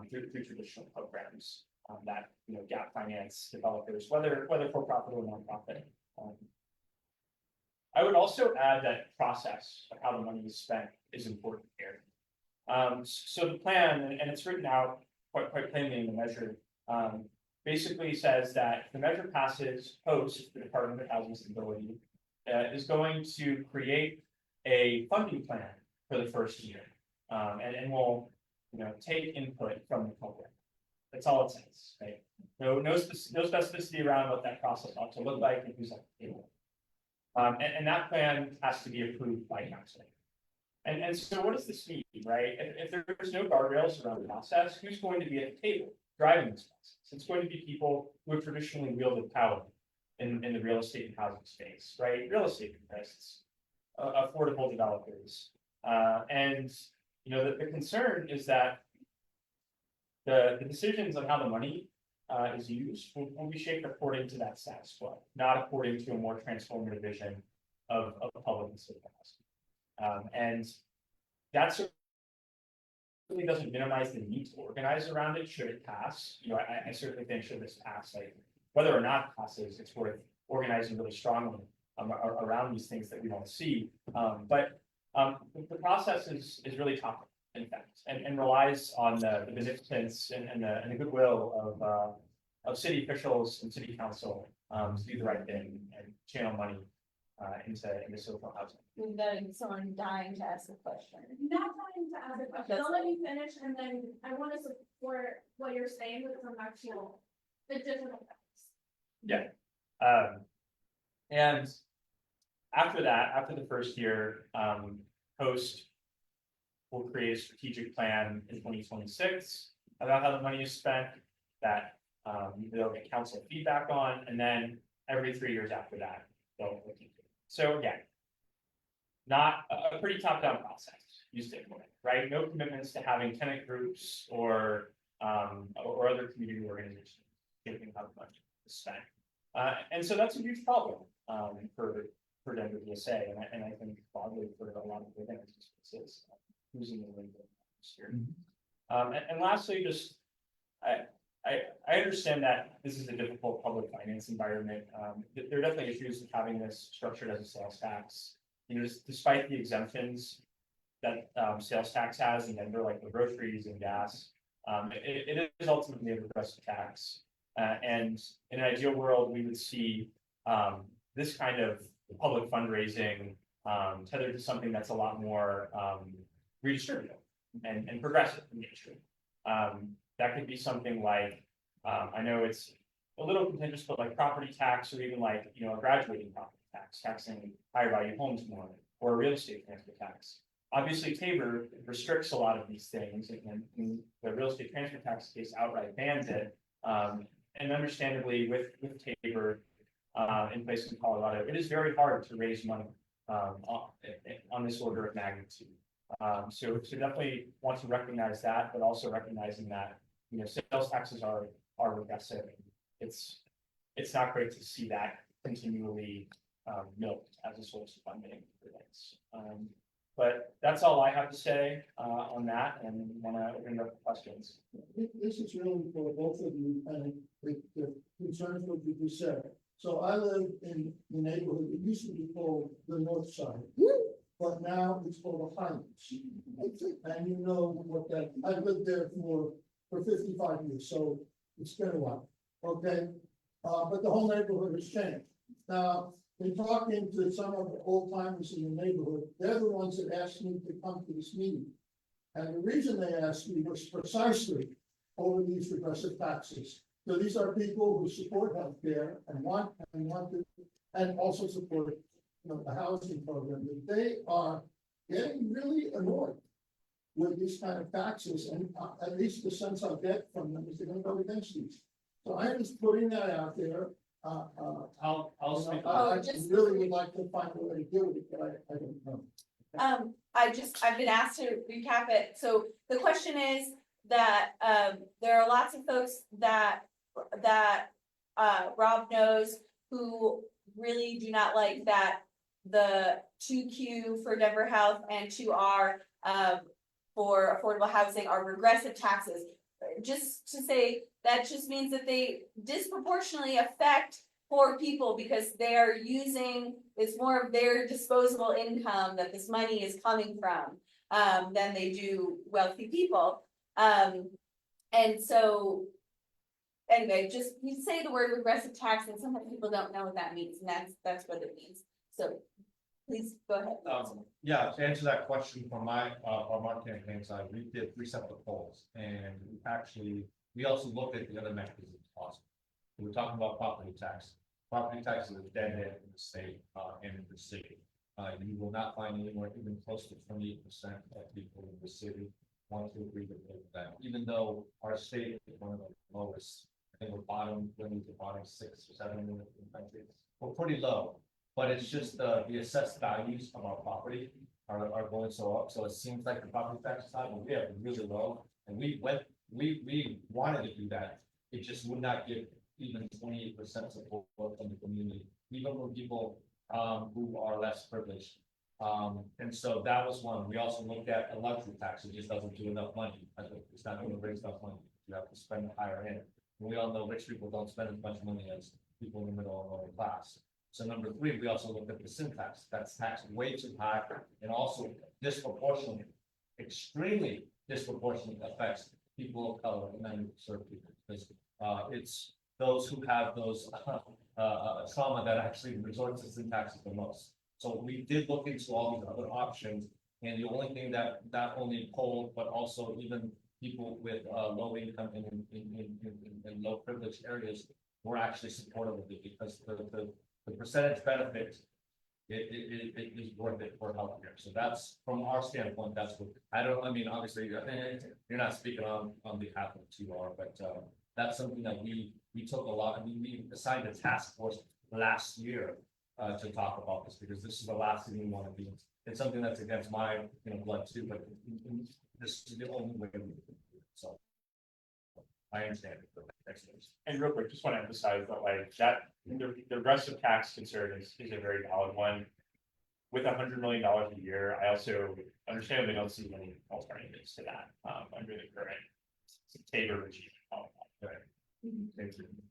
through traditional programs that, you know, gap finance developers, whether for profit or nonprofit. I would also add that process of how the money is spent is important here. So the plan, and it's written out quite plainly in the measure, basically says that the measure passes post the Department of Housing Stability is going to create a funding plan for the first year, and will, you know, take input from the public. That's all it says, right? No specificity around what that process ought to look like and who's at the table. And that plan has to be approved by council. And so what does this mean, right? If there's no guardrails around the process, who's going to be at the table driving this process? It's going to be people who have traditionally wielded power in the real estate and housing space, right? Real estate interests, affordable developers, And, you know, the concern is that the decisions on how the money is used will be shaped according to that status quo, not according to a more transformative vision of public and civic housing. And that certainly doesn't minimize the need to organize around it should it pass. You know, I certainly think should this pass, like whether or not it passes, it's worth organizing really strongly around these things that we don't see. But the process is really tough, in fact, and relies on the beneficence and the goodwill of city officials and city council to do the right thing and channel money into social housing. We've got someone dying to ask a question. Not trying to ask a question, don't let me finish, and then I want to support what you're saying with some actual additional facts. Yeah. And after that, after the first year, Host will create a strategic plan in 2026 about how the money is spent that they'll get council feedback on, and then every 3 years after that, they'll look into it. So again, not a pretty top-down process used to implement, right? No commitments to having tenant groups or other community organizations giving how the money is spent. And so that's a huge problem for Denver DSA, and I think probably for a lot of the energy spaces using the link this year. And lastly, just I understand that this is a difficult public finance environment. There are definitely issues with having this structured as a sales tax. You know, despite the exemptions that sales tax has in Denver, like the groceries and gas, it is ultimately a regressive tax. And in an ideal world, we would see this kind of public fundraising tethered to something that's a lot more redistributive and progressive in nature. That could be something like, I know it's a little contentious, but like property tax, or even like, you know, a graduating property tax, taxing higher value homes more, or a real estate transfer tax. Obviously, Tabor restricts a lot of these things, and the real estate transfer tax case outright bans it. And understandably, with Tabor in place in Colorado, it is very hard to raise money on this order of magnitude. So definitely want to recognize that, but also recognizing that, you know, sales taxes are regressive. It's not great to see that continually milked as a source of funding for things. But that's all I have to say on that, and want to open it up for questions. This is really for both of you, and the concerns what you just said. So I live in the neighborhood, it used to be called the North Side, but now it's called the Heights. And you know what that, I've lived there for 55 years, so it's been a while, okay? But the whole neighborhood has changed. Now, in talking to some of the old timers in the neighborhood, they're the ones that asked me to come to this meeting. And the reason they asked me was precisely over these regressive taxes. So these are people who support healthcare and want to, and also support, you know, the housing program. But they are getting really annoyed with these kind of taxes, and at least the sense I get from them is they're going to go against these. So I'm just putting that out there. I'll speak. I really would like to find a way to do it, but I don't know. I've been asked to recap it. So the question is that, there are lots of folks that Rob knows who really do not like that the 2Q for Denver Health and 2R, for affordable housing are regressive taxes. Just to say, that just means that they disproportionately affect poor people because they are using, it's more of their disposable income that this money is coming from, than they do wealthy people. And so, anyway, just you say the word regressive tax, and sometimes people don't know what that means, and that's what it means. So please go ahead. Yeah, to answer that question from our campaign side, we did 3 separate polls, and we also looked at the other mechanisms possible. We're talking about property tax. Property tax is a dead end in the state and in the city. You will not find anywhere even close to 28% of people in the city want to agree with that, even though our state is one of the lowest. I think we're bottom 6 or 7 in the country. We're pretty low, but it's just the assessed values of our property are going so up, so it seems like the property tax side will be really low. And we wanted to do that, it just would not give even 28% support from the community, even from people who are less privileged. And so that was one. We also looked at a luxury tax. It just doesn't do enough money. It's not going to raise enough money. You have to spend higher end. And we all know rich people don't spend as much money as people in the middle and lower class. So number three, we also looked at the sin tax. That's taxed way too high and also disproportionately, extremely disproportionately affects people of color and underserved people. Because it's those who have those trauma that actually resort to sin taxes the most. So we did look into all these other options, and the only thing that not only polled, but also even people with low income in low privileged areas were actually supportive of it, because the percentage benefit it is worth it for healthcare. So that's from our standpoint. That's what I mean, obviously, you're not speaking on behalf of 2R, but that's something that we took a lot. I mean, we assigned a task force last year to talk about this, because this is the last thing we want to do. It's something that's against my blood too, but this is the only way we can do it. So I understand it. And real quick, just want to emphasize that like that the regressive tax concern is a very valid one. With $100 million a year, I also understandably don't see many alternatives to that under the current Tabor regime.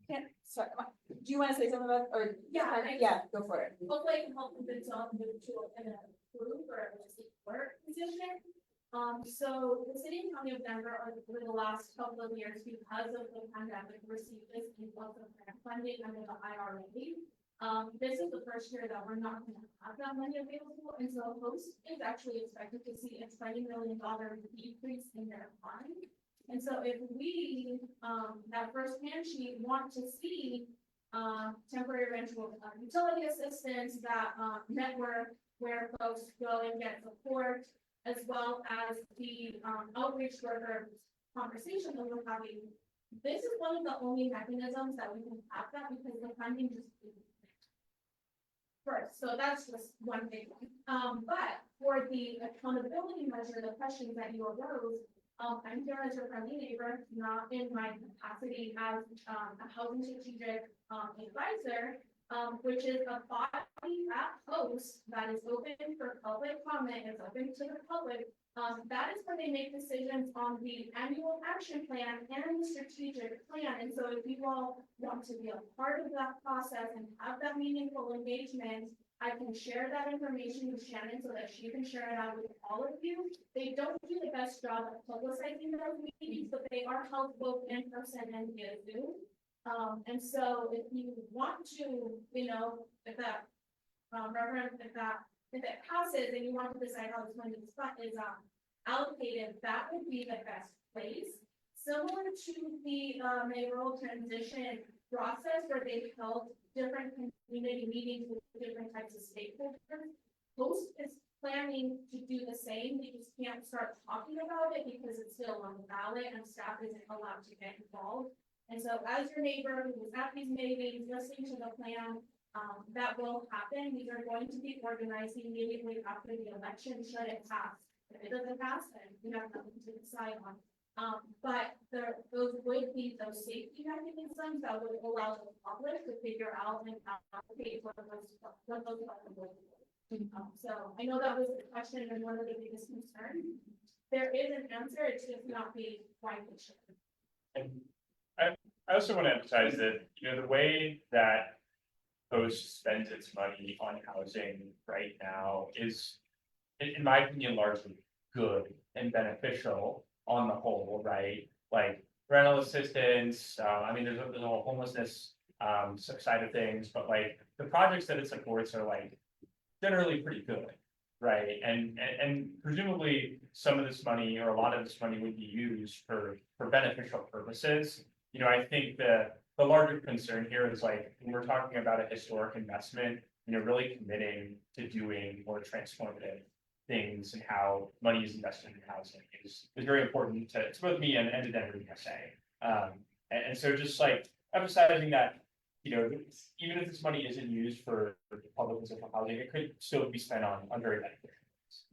Yeah, sorry, do you want to say something about, or? Yeah, go for it. Hopefully I can help convince all of you to approve or support position. So the city and county of Denver over the last couple of years, because of the pandemic, received this influx of grant funding under the IRA. This is the first year that we're not going to have that money available, and so Host is actually expected to see a $20 million decrease in their fund. And so if we, that first hand sheet, want to see temporary rental utility assistance, that network where folks go and get support, as well as the outreach worker conversation that we're having. This is one of the only mechanisms that we can have that, because the funding just isn't first. So that's just one big one. But for the accountability measure, the questions that you arose, I'm here as your friendly neighbor, not in my capacity as a housing strategic advisor, which is a body at Host that is open for public comment, is open to the public. That is where they make decisions on the annual action plan and the strategic plan. And so if you all want to be a part of that process and have that meaningful engagement, I can share that information with Shannon so that she can share it out with all of you. They don't do the best job of publicizing those meetings, but they are held both in person and via Zoom. And so if you want to, if that, Reverend, if it passes and you want to decide how this money is allocated, that would be the best place. Similar to the mayoral transition process where they held different community meetings with different types of stakeholders. Host is planning to do the same. They just can't start talking about it because it's still on the ballot and staff isn't allowed to get involved. And so as your neighbor who was at these meetings, listening to the plan, that will happen. We are going to be organizing immediately after the election, should it pass. If it doesn't pass, then we have nothing to decide on. But those would be those safety mechanisms that would allow the public to figure out and allocate what those are. So I know that was the question and one of the biggest concerns. There is an answer, it's just not being widely shared. And I also want to emphasize that, the way that Host spends its money on housing right now is, in my opinion, largely good and beneficial on the whole, right? Like rental assistance, I mean, there's a whole homelessness side of things, but like the projects that it supports are like generally pretty good, right? And presumably some of this money or a lot of this money would be used for beneficial purposes. I think the larger concern here is like when we're talking about a historic investment, really committing to doing more transformative things and how money is invested in housing is very important to both me and to Denver USA. And so just like emphasizing that, even if this money isn't used for public and social housing, it could still be spent on very beneficial things.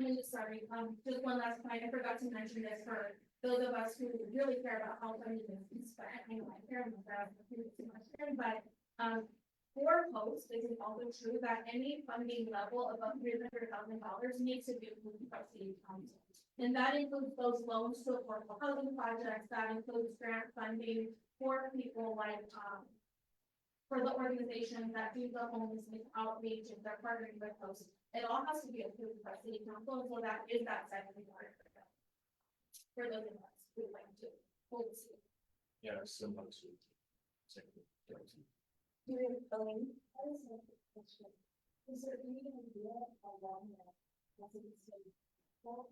Sorry, just one last point, I forgot to mention this for those of us who really care about how funding is spent, I know I care about that, too much, but, for post, it is also true that any funding level above $300,000 needs to be approved by city council. And that includes those loans to affordable housing projects, that includes grant funding for people like, for the organizations that do the homelessness outreach and they're partnering with post. It all has to be approved by city council, so that is that second part. For those of us who like to hold it. Yeah, similar to. Is there any idea how long that residents stay for?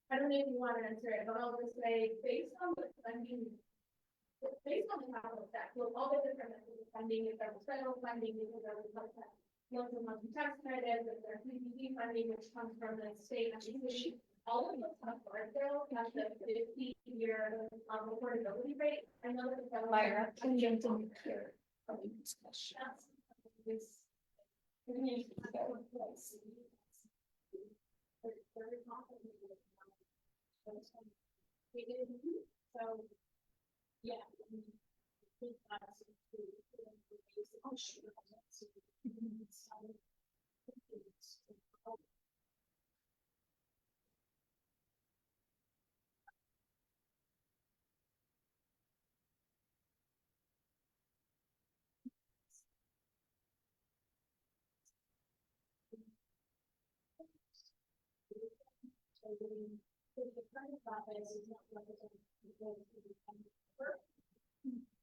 I don't know if you want to answer it, but I'll just say, based on the funding, based on the capital stack, so all the different methods of funding, if there was federal funding, if there was like that, local monthly tax credits, if there's PPP funding, which comes from the state and city, all of those have guardrails, have the 50-year affordability rate. I know that the federal. Myra, I'm jumping here. Very confident. So, yeah.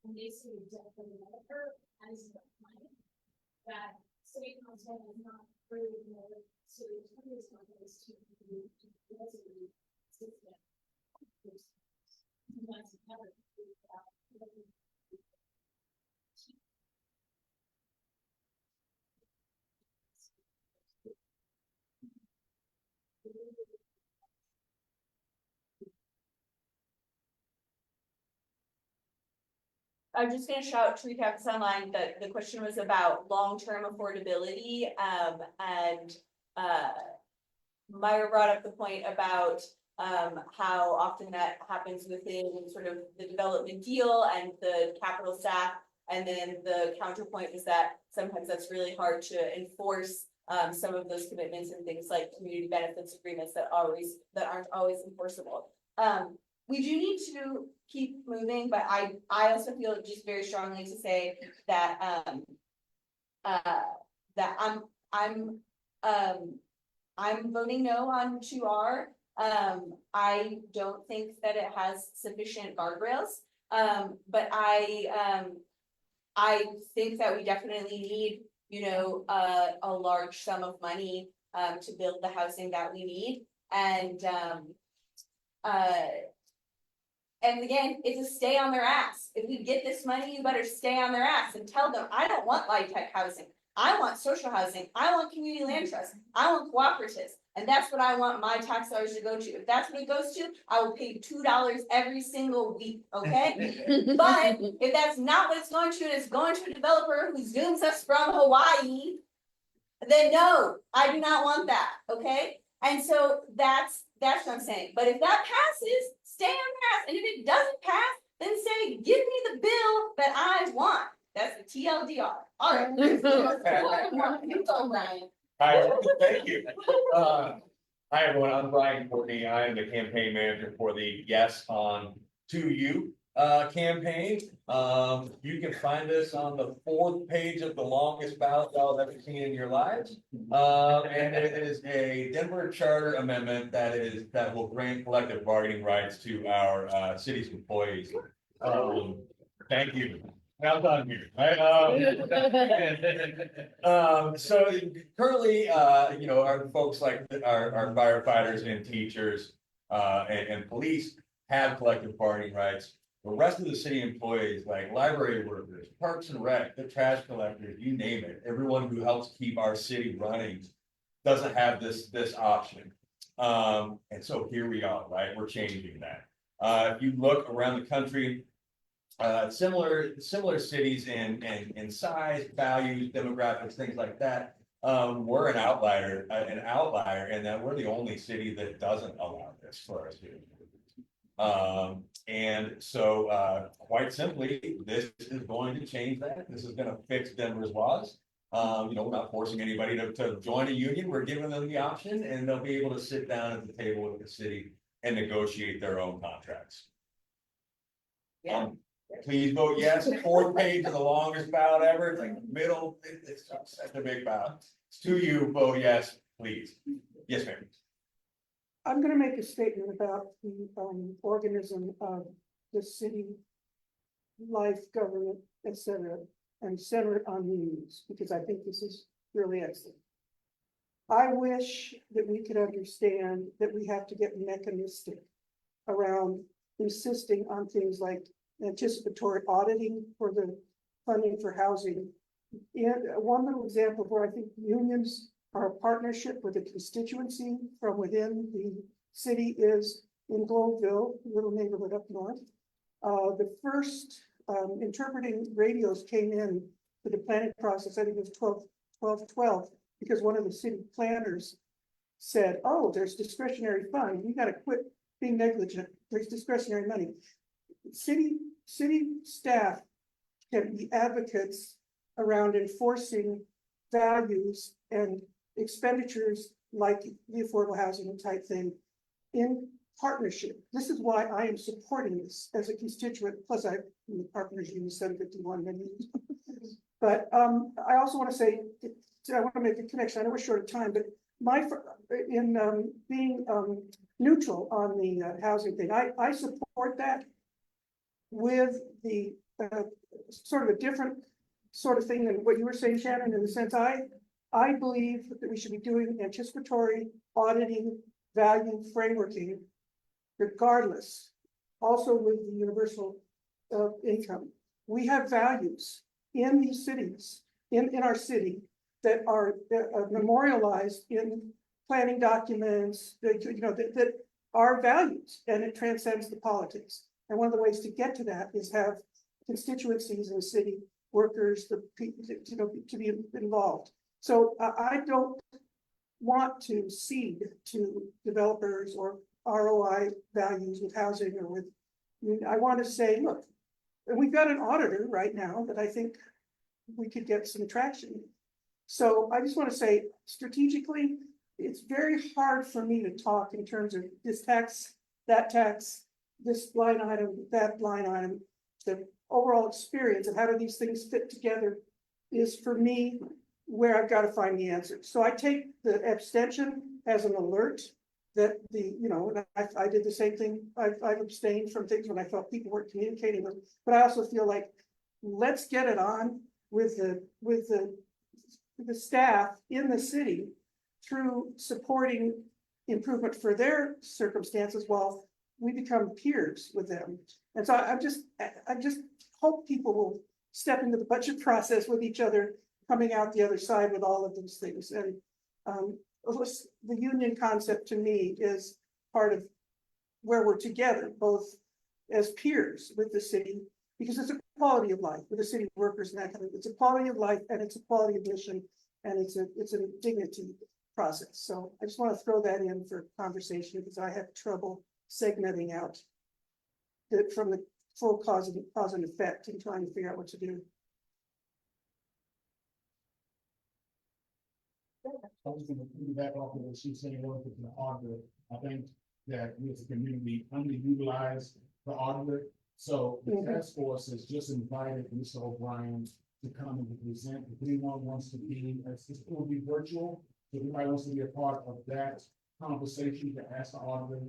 And they see exactly that city council has not really know city attorney's office to resolute system. That's another. I'm just gonna shout to recap this online, that the question was about long-term affordability, and, Myra brought up the point about, how often that happens within sort of the development deal and the capital stack. And then the counterpoint was that sometimes that's really hard to enforce, some of those commitments and things like community benefits agreements that aren't always enforceable. We do need to keep moving, but I also feel just very strongly to say that, that I'm voting no on 2R. I don't think that it has sufficient guardrails. But I think that we definitely need, a large sum of money, to build the housing that we need. And again, it's a stay on their ass. If we get this money, you better stay on their ass and tell them, I don't want light tech housing. I want social housing. I want community land trust. I want cooperatives. And that's what I want my tax dollars to go to. If that's what it goes to, I will pay $2 every single week, okay? But if that's not what it's going to, and it's going to a developer who zooms us from Hawaii, then no, I do not want that, okay? And so that's what I'm saying. But if that passes, stay on their ass. And if it doesn't pass, then say, give me the bill that I want. That's the TLDR. All right. Hi, thank you. Hi, everyone. I'm Brian Courtney. I am the campaign manager for the Yes on To You campaign. You can find this on the 4th page of the longest ballot y'all have ever seen in your lives. And it is a Denver charter amendment that will grant collective bargaining rights to our city's employees. Thank you. Now done here, right? So currently, our folks like our firefighters and teachers, and police have collective bargaining rights. The rest of the city employees, like library workers, parks and rec, the trash collectors, you name it, everyone who helps keep our city running doesn't have this option. And so here we are, right? We're changing that. If you look around the country, similar cities in size, values, demographics, things like that. We're an outlier, and that we're the only city that doesn't allow this for us to. And so, quite simply, this is going to change that. This is going to fix Denver's laws. We're not forcing anybody to join a union. We're giving them the option, and they'll be able to sit down at the table with the city and negotiate their own contracts. Yeah. Please vote yes. 4th page of the longest ballot ever. It's like the middle. It's such a big ballot. It's to you. Vote yes, please. Yes, ma'am. I'm gonna make a statement about the organism of the city life, government, etc., and center it on unions, because I think this is really excellent. I wish that we could understand that we have to get mechanistic around insisting on things like anticipatory auditing for the funding for housing. And one little example where I think unions are a partnership with a constituency from within the city is in Gloveville, a little neighborhood up north. The first interpreting radios came in for the planning process, I think it was 12, because one of the city planners said, oh, there's discretionary fund, we gotta quit being negligent, there's discretionary money. City staff can be advocates around enforcing values and expenditures like the affordable housing type thing in partnership. This is why I am supporting this as a constituent, plus I'm in the Partners Union 751 many years. But I also want to say, I want to make a connection, I know we're short of time, but being neutral on the housing thing, I support that with the sort of a different sort of thing than what you were saying, Shannon, in the sense I believe that we should be doing anticipatory auditing, value frameworking, regardless, also with the universal income. We have values in these cities, in our city, that are memorialized in planning documents, that are values, and it transcends the politics. And one of the ways to get to that is have constituencies in the city, workers, the people, to be involved. So I don't want to cede to developers or ROI values with housing or with, I want to say, look, we've got an auditor right now that I think we could get some traction. So I just want to say, strategically, it's very hard for me to talk in terms of this tax, this line item, that line item. The overall experience of how do these things fit together is, for me, where I've got to find the answer. So I take the abstention as an alert that I did the same thing. I've abstained from things when I felt people weren't communicating with, but I also feel like, let's get it on with the staff in the city through supporting improvement for their circumstances while we become peers with them. And so I just hope people will step into the budget process with each other, coming out the other side with all of these things. And the union concept to me is part of where we're together, both as peers with the city, because it's a quality of life with the city workers and that kind of, it's a quality of life and it's a quality of mission, and it's a dignity process. So I just want to throw that in for conversation, because I have trouble segmenting out from the full cause and effect and trying to figure out what to do. I was going to piggyback off of what she's saying, relative to the auditor. I think that we as a community underutilize the auditor. So the task force has just invited Mr. O'Brien to come and present. If anyone wants to be, it will be virtual. If anybody wants to be a part of that conversation, to ask the auditor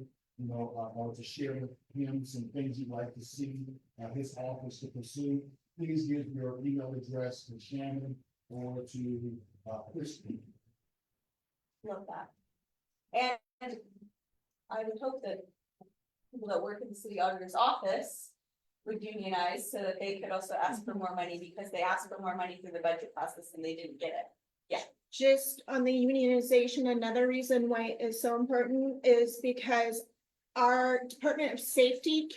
or to share with him some things you'd like to see, his office to pursue, please give your email address to Shannon or to, Christie. Love that. And I would hope that people that work in the city auditor's office would unionize so that they could also ask for more money, because they asked for more money through the budget process and they didn't get it. Just on the unionization, another reason why it is so important is because our Department of Safety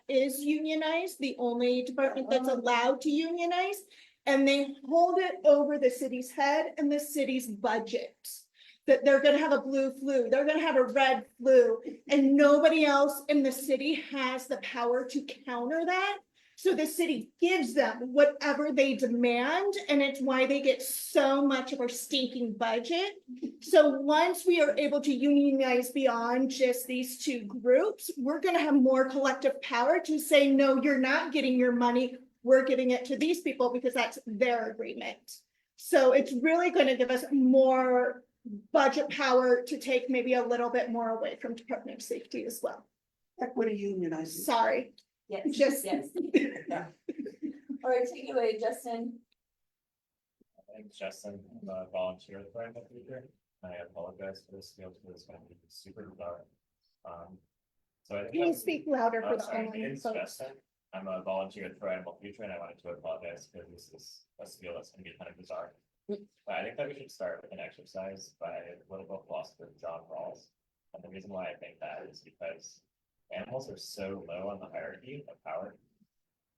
is unionized, the only department that's allowed to unionize. And they hold it over the city's head and the city's budget. That they're gonna have a blue flu, they're gonna have a red flu, and nobody else in the city has the power to counter that. So the city gives them whatever they demand, and it's why they get so much of our stinking budget. So once we are able to unionize beyond just these two groups, we're gonna have more collective power to say, no, you're not getting your money. We're giving it to these people because that's their agreement. So it's really gonna give us more budget power to take maybe a little bit more away from Department of Safety as well. Equity unionizing. Sorry, Yes, just. yes. All right, take it away, Justin. My name's Justin, I'm a volunteer at the Future. I apologize for this field, because it's going to be super dark. So I think Can you speak louder for the sorry, my online name's folks? Justin. I'm a volunteer at the Animal Future, and I wanted to apologize because this is a skill that's going to be kind of bizarre. But I think that we should start with an exercise by political philosopher John Rawls. And the reason why I think that is because animals are so low on the hierarchy of power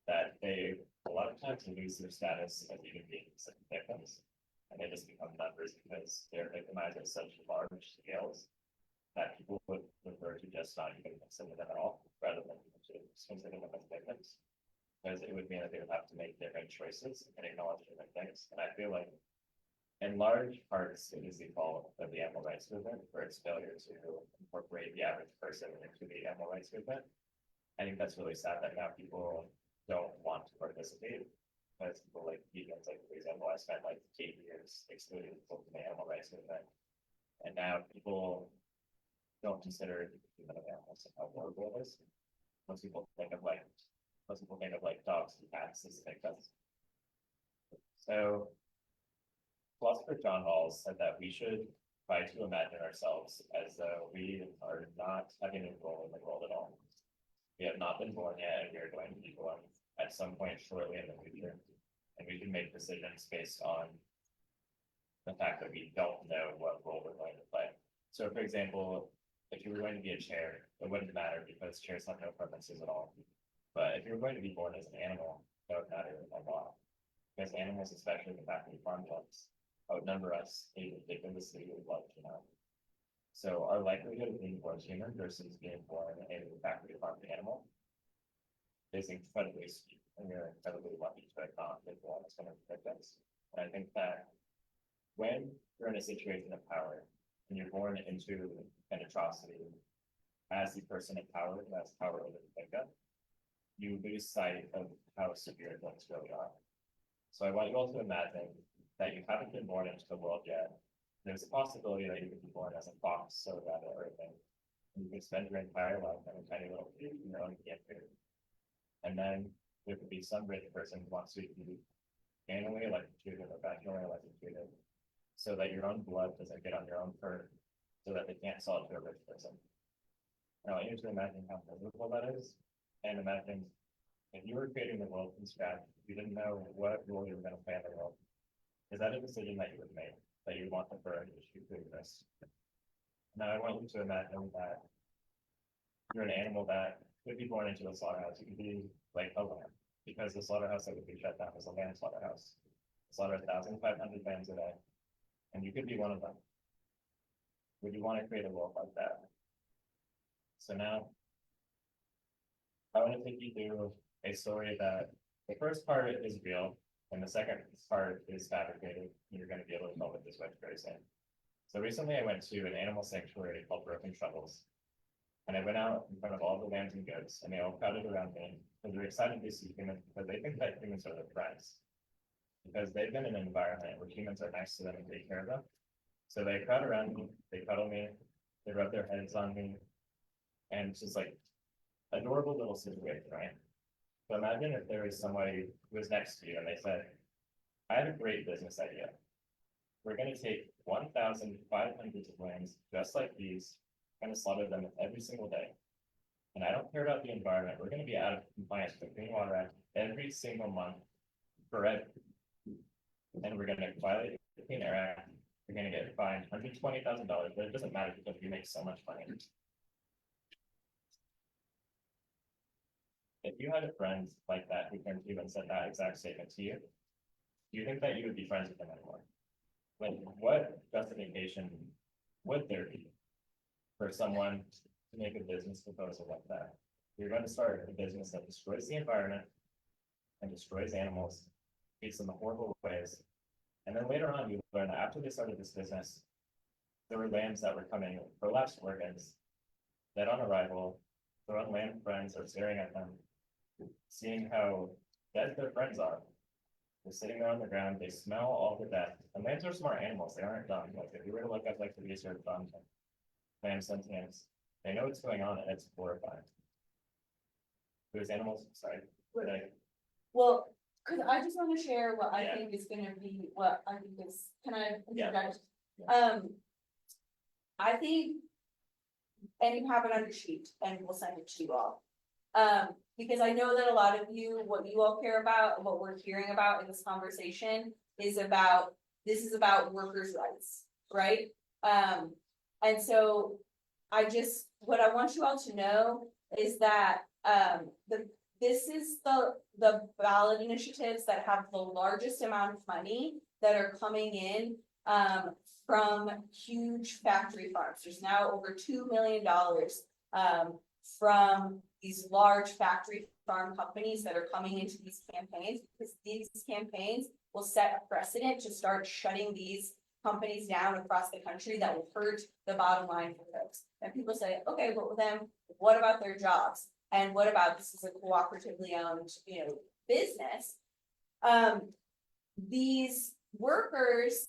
that they a lot of times lose their status as human beings and victims. And they just become numbers because they're victimized at such large scales that people would prefer to just not even consider them at all, rather than to consider them as victims. Because it would mean that they would have to make different choices and acknowledge different things. And I feel like in large parts, it is the fault of the animal rights movement for its failure to incorporate the average person into the animal rights movement. I think that's really sad that now people don't want to participate. Because people like vegans, like for example, I spent like 8 years excluding people from the animal rights movement. And now people don't consider the human of animals and how horrible it is. Most people think of like dogs and cats as victims. So philosopher John Rawls said that we should try to imagine ourselves as though we are not having a role in the world at all. We have not been born yet, and we are going to be born at some point shortly in the future. And we can make decisions based on the fact that we don't know what role we're going to play. So for example, if you were going to be a chair, it wouldn't matter because chairs have no preferences at all. But if you were going to be born as an animal, that would matter a lot. Because animals, especially the factory farm jobs, outnumber us in ridiculously large amount. So our likelihood of being born human versus being born a factory farm animal is incredibly steep, and we're incredibly lucky to have not been born as one of the victims. And I think that when you're in a situation of power and you're born into an atrocity as the person in power who has power over the victim, you lose sight of how severe things really are. So I want you all to imagine that you haven't been born into the world yet. There's a possibility that you could be born as a fox, so that or a thing. And you could spend your entire life in a tiny little cube in your own food. And then there could be some rich person who wants to be manually electrocuted or vaginally electrocuted, so that your own blood doesn't get on your own fur, so that they can't sell it to a rich person. Now I want you to imagine how miserable that is, and imagine if you were creating the world from scratch, you didn't know what role you were going to play in the world. Is that a decision that you would make, that you want the fur industry to exist? Now I want you to imagine that you're an animal that could be born into a slaughterhouse. You could be like a lamb, because the slaughterhouse that would be shut down is a lamb slaughterhouse. Slaughter 1,500 lambs a day, and you could be one of them. Would you want to create a world like that? So now, I want to take you through a story that the first part is real, and the second part is fabricated. You're going to be able to tell what this went very soon. So recently I went to an animal sanctuary called Broken Troubles. And I went out in front of all the lambs and goats, and they all crowded around me because they're excited to see humans, because they think that humans are their friends. Because they've been in an environment where humans are nice to them and take care of them. So they crowd around me, they cuddle me, they rub their heads on me, And it's just like adorable little situation, right? So imagine if there was somebody who was next to you and they said, I have a great business idea. We're gonna take 1,500 lambs just like these, gonna slaughter them every single day. And I don't care about the environment. We're gonna be out of compliance with the Clean Water Act every single month forever. And we're gonna violate the Clean Air Act. We're gonna get fined $120,000, but it doesn't matter because we make so much money. If you had a friend like that who turned to you and said that exact statement to you, do you think that you would be friends with them anymore? Like, what justification would there be for someone to make a business proposal like that? You're going to start a business that destroys the environment and destroys animals, treats them in horrible ways. And then later on, you learn that after they started this business, there were lambs that were coming with prolapsed organs, dead on arrival. Their own lamb friends are staring at them, seeing how dead their friends are. They're sitting there on the ground, they smell all the death. And lambs are smart animals, they aren't dumb. Like, if you were to look at like the research on lamb sentience, they know what's going on and it's horrifying. Those animals, sorry, like, Well, cause I just wanna share what I Yeah. think is gonna be, what I think is, can I Yeah. interject? I think, and you have it on your sheet, and we'll send it to you all. Because I know that a lot of you, what you all care about, and what we're hearing about in this conversation is about, this is about workers' rights, right? And so what I want you all to know is that, this is the ballot initiatives that have the largest amount of money that are coming in, from huge factory farms. There's now over $2 million, from these large factory farm companies that are coming into these campaigns, because these campaigns will set a precedent to start shutting these companies down across the country that will hurt the bottom line for folks. And people say, okay, but then what about their jobs? And what about, this is a cooperatively owned, business? These workers,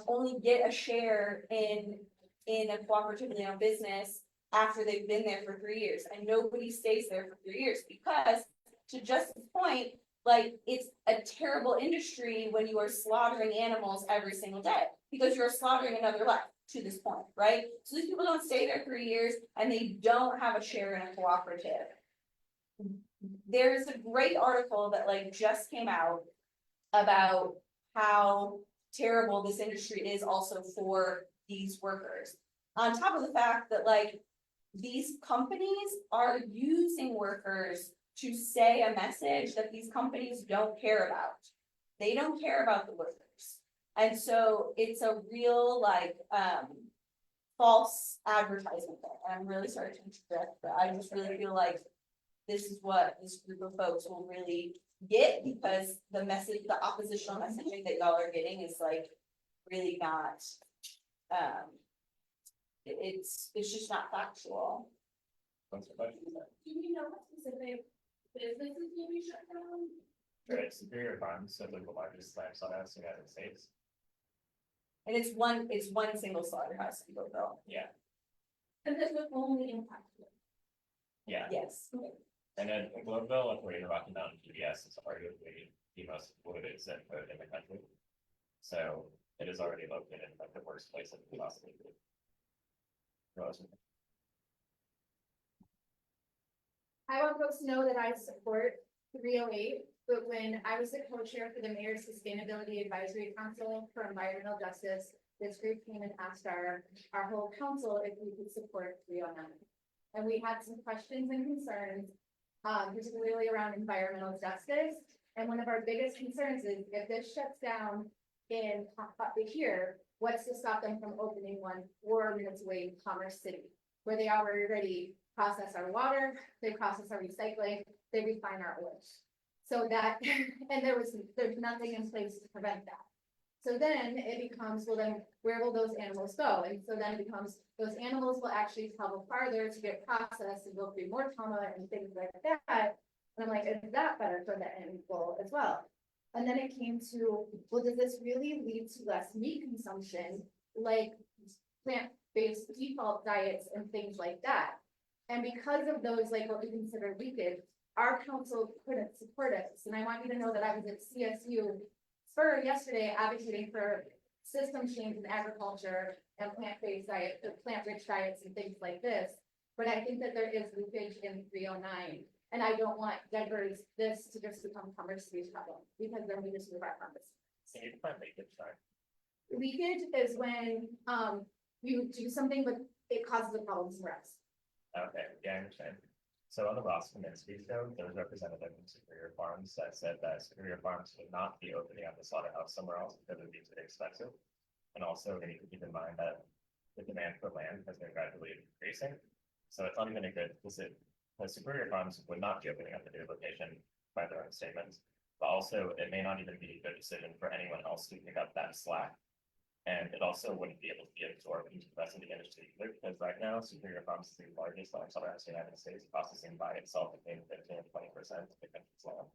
only get a share in a cooperatively owned business after they've been there for 3 years, and nobody stays there for 3 years, because to Justin's point, like, it's a terrible industry when you are slaughtering animals every single day, because you're slaughtering another life to this point, right? So these people don't stay there 3 years and they don't have a share in a cooperative. There's a great article that like just came out about how terrible this industry is also for these workers. On top of the fact that like these companies are using workers to say a message that these companies don't care about. They don't care about the workers. And so it's a real like false advertisement thing. And I'm really sorry to interject, but I just really feel like this is what this group of folks will really get, because the message, the oppositional messaging that y'all are getting is like really not, it's just not factual. what's the question? Do we know what specific businesses will be shut down? Right, Superior Farms, so like the largest lamb slaughterhouse in the United States. And it's one single slaughterhouse in Boville. Yeah, And this would only impact you. yeah. Yes. And then Globeville, according to Rocky Mountain PBS, is arguably the most polluted zip code in the country. So it is already located in like the worst place it could possibly be. Rose? I want folks to know that I support 308, but when I was the co-chair for the Mayor's Sustainability Advisory Council for Environmental Justice, this group came and asked our whole council if we could support 309. And we had some questions and concerns, particularly around environmental justice. And one of our biggest concerns is if this shuts down in here, what's to stop them from opening one 4 minutes away in Commerce City, where they already process our water, they process our recycling, they refine our oils. So that, and there's nothing in place to prevent that. So then it becomes, well then, where will those animals go? And so then it becomes, those animals will actually travel farther to get processed and go through more trauma and things like that. And I'm like, is that better for the animal as well? And then it came to, well, does this really lead to less meat consumption, like plant-based default diets and things like that? And because of those, like what we consider leakage, our council couldn't support it. And I want you to know that I was at CSU for yesterday advocating for system change in agriculture and plant-based diet, plant-rich diets and things like this. But I think that there is leakage in 309, and I don't want Denver's this to just become Commerce City's problem, because then we just move our Commerce. Can you define leakage, sorry? Leakage is when, you do something, but it causes a problem somewhere else. Okay, yeah, I understand. So on the Ross Kaminsky show, there was a representative from Superior Farms that said that Superior Farms would not be opening up the slaughterhouse somewhere else because it would be too expensive. And also, we need to keep in mind that the demand for land has been gradually increasing. So it's not even a good visit. The Superior Farms would not be opening up the new location by their own statements. But also, it may not even be a good decision for anyone else to pick up that slack. And it also wouldn't be able to be absorbed into the rest of the industry either, because right now Superior Farms is the largest slaughterhouse in the United States, processing by itself between 15 and 20% of the country's land.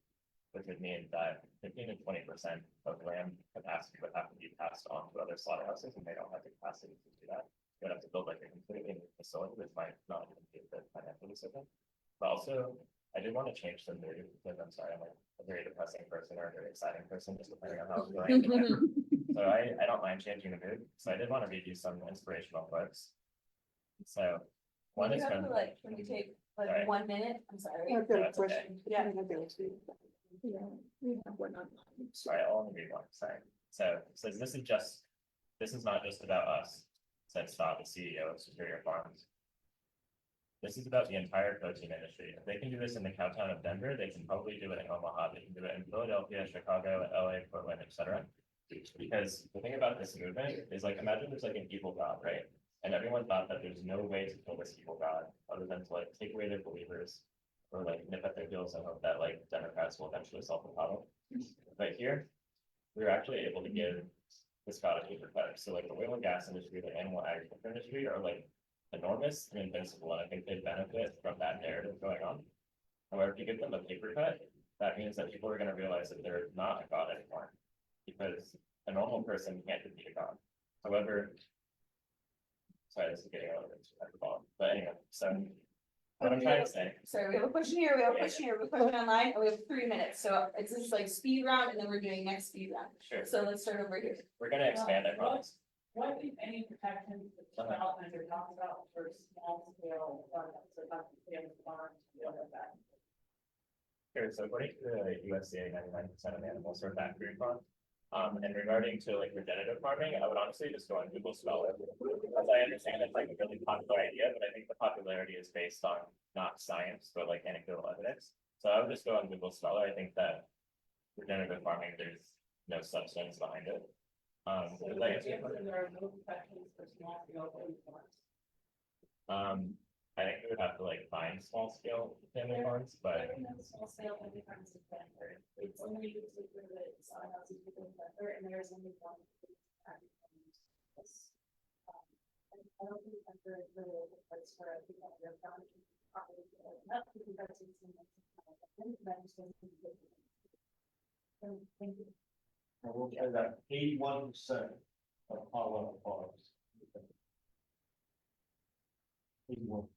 Which would mean that 15 and 20% of land capacity would have to be passed on to other slaughterhouses, and they don't have the capacity to do that. You would have to build like a completely new facility, which might not even be a good financial decision. But also, I did want to change the mood, because I'm sorry, I'm like a very depressing person or a very exciting person, just depending on how I'm feeling. So I don't mind changing the mood. So I did want to read you some inspirational quotes. So one is from, Can we take like Sorry. 1 minute? I'm sorry. I've got a That's okay. question. Yeah. I've got a question. Yeah, we have one on. sorry, I'll only read one, sorry. So it says, this is not just about us, said Scott, the CEO of Superior Farms. This is about the entire protein industry. If they can do this in the cow town of Denver, they can probably do it in Omaha, they can do it in Philadelphia, Chicago, LA, Portland, etc. Because the thing about this movement is like, imagine there's like an evil god, right? And everyone thought that there's no way to kill this evil god other than to like take away their believers or like nip at their heels and hope that like Democrats will eventually solve the problem. But here, we were actually able to give this god a paper cut. So like the oil and gas industry, the animal agriculture industry are like enormous and invincible, and I think they benefit from that narrative going on. However, if you give them a paper cut, that means that people are going to realize that they're not a god anymore, because a normal person can't defeat a god. However, sorry, this is getting a little bit too hyperbolic, but anyway, so what I'm trying to say. Sorry, we have a question here, we have a question here, we have a question online, and we have 3 minutes, so it's just like speed round, and then we're doing next speed round. Sure, So let's start over here. we're going to expand, I promise. What, if any, protections the development you're talking about for small scale startups, or not farms, like that? Sure, so according to the USDA, 99% of animals are factory farmed. And regarding to like regenerative farming, I would honestly just go on Google Scholar. As I understand, it's like a really popular idea, but I think the popularity is based on not science, but like anecdotal evidence. So I would just go on Google Scholar. I think that regenerative farming, there's no substance behind it. So does that answer your there question? are no protections for small scale family farms. I think we would have to like find small scale family farms, but Everyone knows small scale family farms in Denver. It's only usually for the houses people in Denver, and there's only one. I don't think Denver is really a place for people to live down. Not because that's thank you. I will say that 81% of Colorado farms. 81%.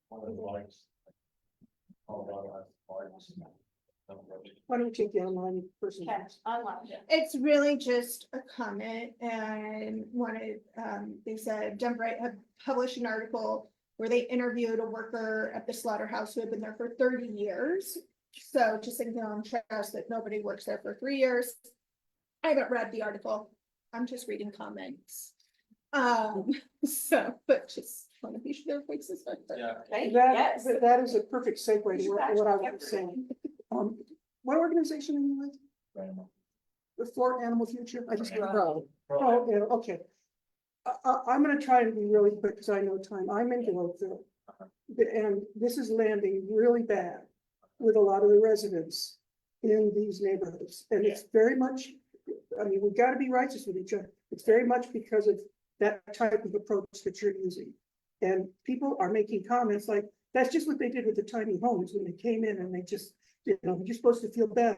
One of the largest. Colorado has farms. Why don't we take the online person? Okay, online. It's really just a comment and wanted, they said Denver had published an article where they interviewed a worker at the slaughterhouse who had been there for 30 years. So just thinking on trust that nobody works there for 3 years. I haven't read the article. I'm just reading comments. So, but just want to be sure their voices are heard. yeah. Okay, That, yes. that is a perfect segue to what I was saying. What organization are you with? Random. The For Animal Future? I just. Pro. Oh, yeah, okay. I'm gonna try to be really quick because I know time. I'm in Oakville. And this is landing really bad with a lot of the residents in these neighborhoods. And it's very much, I mean, we've got to be righteous with each other. It's very much because of that type of approach that you're using. And people are making comments like, that's just what they did with the tiny homes when they came in and they just, you know, you're supposed to feel bad.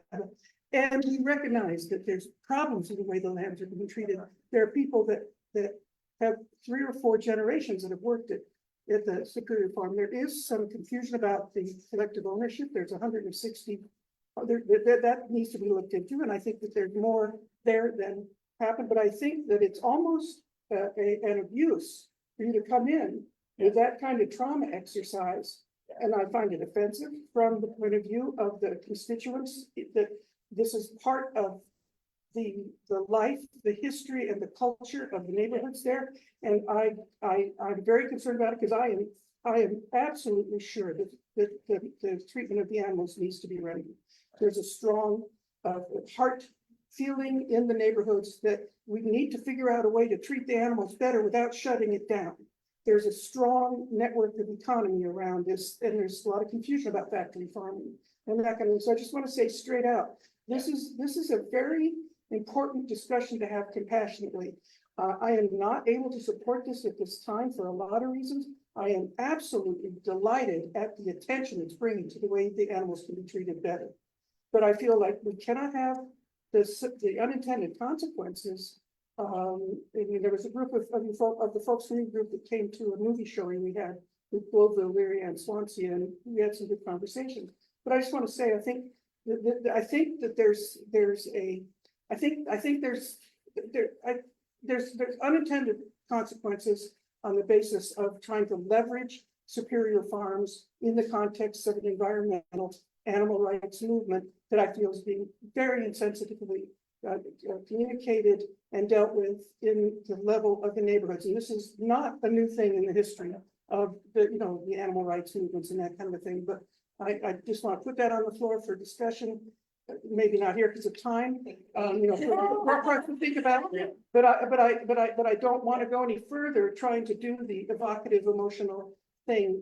And we recognize that there's problems in the way the lands are being treated. There are people that have 3 or 4 generations that have worked at at the Superior Farm. There is some confusion about the collective ownership. There's 160. That needs to be looked into, and I think that there's more there than happened, but I think that it's almost an abuse for you to come in with that kind of trauma exercise. And I find it offensive from the point of view of the constituents, that this is part of the life, the history and the culture of the neighborhoods there. And I'm very concerned about it because I am absolutely sure that the treatment of the animals needs to be remedied. There's a strong heart feeling in the neighborhoods that we need to figure out a way to treat the animals better without shutting it down. There's a strong network of economy around this, and there's a lot of confusion about factory farming and that kind of thing. So I just want to say straight out, this is a very important discussion to have compassionately. I am not able to support this at this time for a lot of reasons. I am absolutely delighted at the attention it's bringing to the way the animals can be treated better. But I feel like we cannot have the unintended consequences. I mean, there was a group of the folks from the group that came to a movie showing we had with Globeville, Leary, and Swansea, and we had some good conversations. But I just want to say, I think that there's unintended consequences on the basis of trying to leverage Superior Farms in the context of an environmental animal rights movement that I feel is being very insensitively communicated and dealt with in the level of the neighborhoods. And this is not a new thing in the history of the animal rights movements and that kind of a thing. But I just want to put that on the floor for discussion. Maybe not here because of time, for us to think about. But I don't want to go any further trying to do the evocative, emotional thing.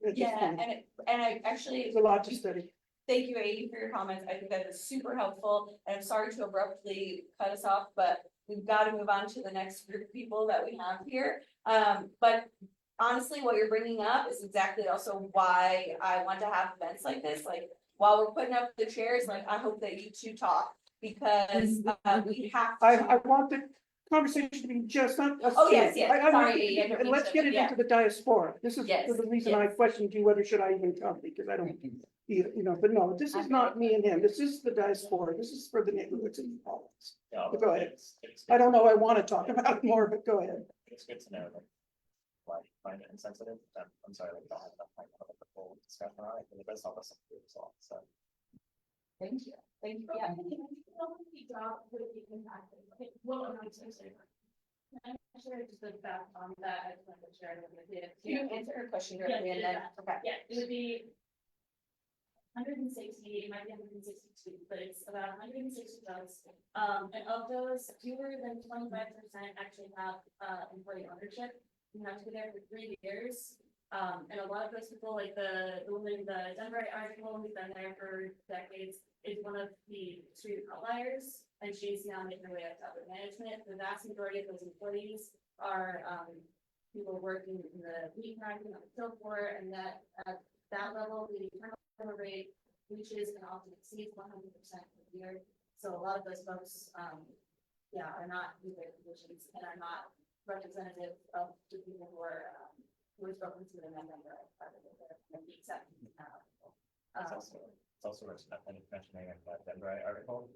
At this point. And I actually. There's a lot to study. Thank you, Amy, for your comments. I think that is super helpful. And I'm sorry to abruptly cut us off, but we've got to move on to the next group of people that we have here. But honestly, what you're bringing up is exactly also why I want to have events like this. Like, while we're putting up the chairs, like, I hope that you two talk, because we have to. I want the conversation to be just not. Oh, yes, yes. Sorry, I don't and mean let's to, get it yeah. into the diaspora. This is Yes, the reason yes. I questioned you whether should I even come, because I don't, but no, this is not me and him. This is the diaspora. This is for the neighborhoods and all of us. But go ahead. I don't know. I want to talk about it more, but go ahead. It's good to know that why you find it insensitive. I'm sorry that we don't have enough time to have the full discussion on it, but it does help us improve as well. So Thank you. Thank you. Yeah. I'm sure just the fact on that, I just want to share that with you. Can you answer her question directly and then, okay. Yeah, it would be 160, it might be 162, but it's about 160 drugs. And of those, fewer than 25% actually have employee ownership. You have to be there for 3 years. And a lot of those people, like the woman in the Denver article, who's been there for decades, is one of the street outliers, and she's now making her way up to upper management. The vast majority of those employees are people working in the meat packing and so forth, and that at that level, the turnover rate reaches and often exceeds 100% per year. So a lot of those folks, are not in their positions and are not representative of the people who are spoken to in that number of the except. it's also worth mentioning in the Denver article.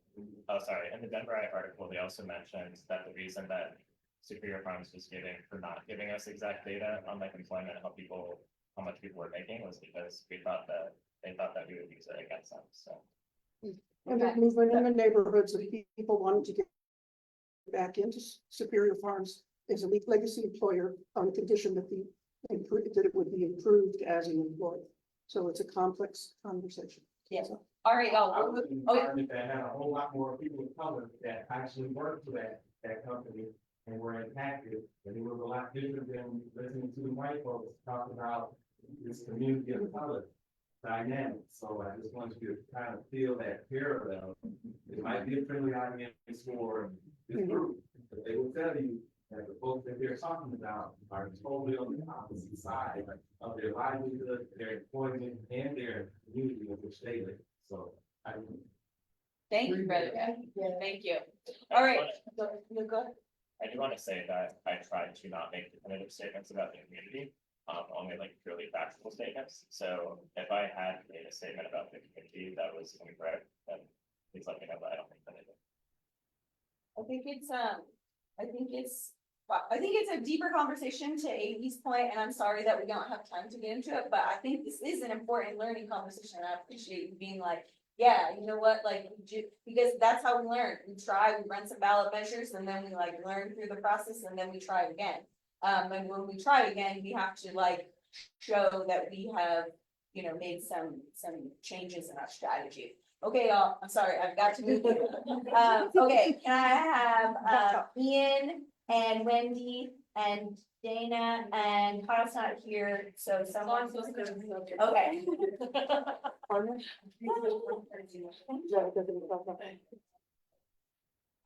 Oh, sorry. In the Denver article, they also mentioned that the reason that Superior Farms was giving for not giving us exact data on like employment, how much people were making, was because they thought that we would use it against them. So. And that movement in the neighborhoods of people wanting to get back into Superior Farms as a legacy employer on the condition that that it would be improved as an employee. So it's a complex conversation. Yeah. So, All right, Environment that had a whole lot more people of color that actually worked for that company and were impacted, and it was a lot different than listening to the white folks talk about this community of color dynamic. So I just want you to kind of feel that parallel. It might be a friendly audience for this group, but they will tell you that the folks that they're talking about are totally on the opposite side of their livelihood, their employment, and their community of which they live. So I. thank you, brother. Thank you. All right. Go ahead. I do want to say that I tried to not make definitive statements about the community, only like purely factual statements. So if I had made a statement about the community that was incorrect, then please let me know, but I don't think that I did. I think it's a deeper conversation to Amy's point, and I'm sorry that we don't have time to get into it, but I think this is an important learning conversation, and I appreciate you being like, yeah, you know what, like, because that's how we learn. We try, we run some ballot measures, and then we like learn through the process, and then we try again. And when we try again, we have to like show that we have, you know, made some changes in our strategy. Okay, y'all, I'm sorry, I've got to move. Okay, can I have, Ian and Wendy and Dana and Kyle's not here, so someone's supposed to. Okay.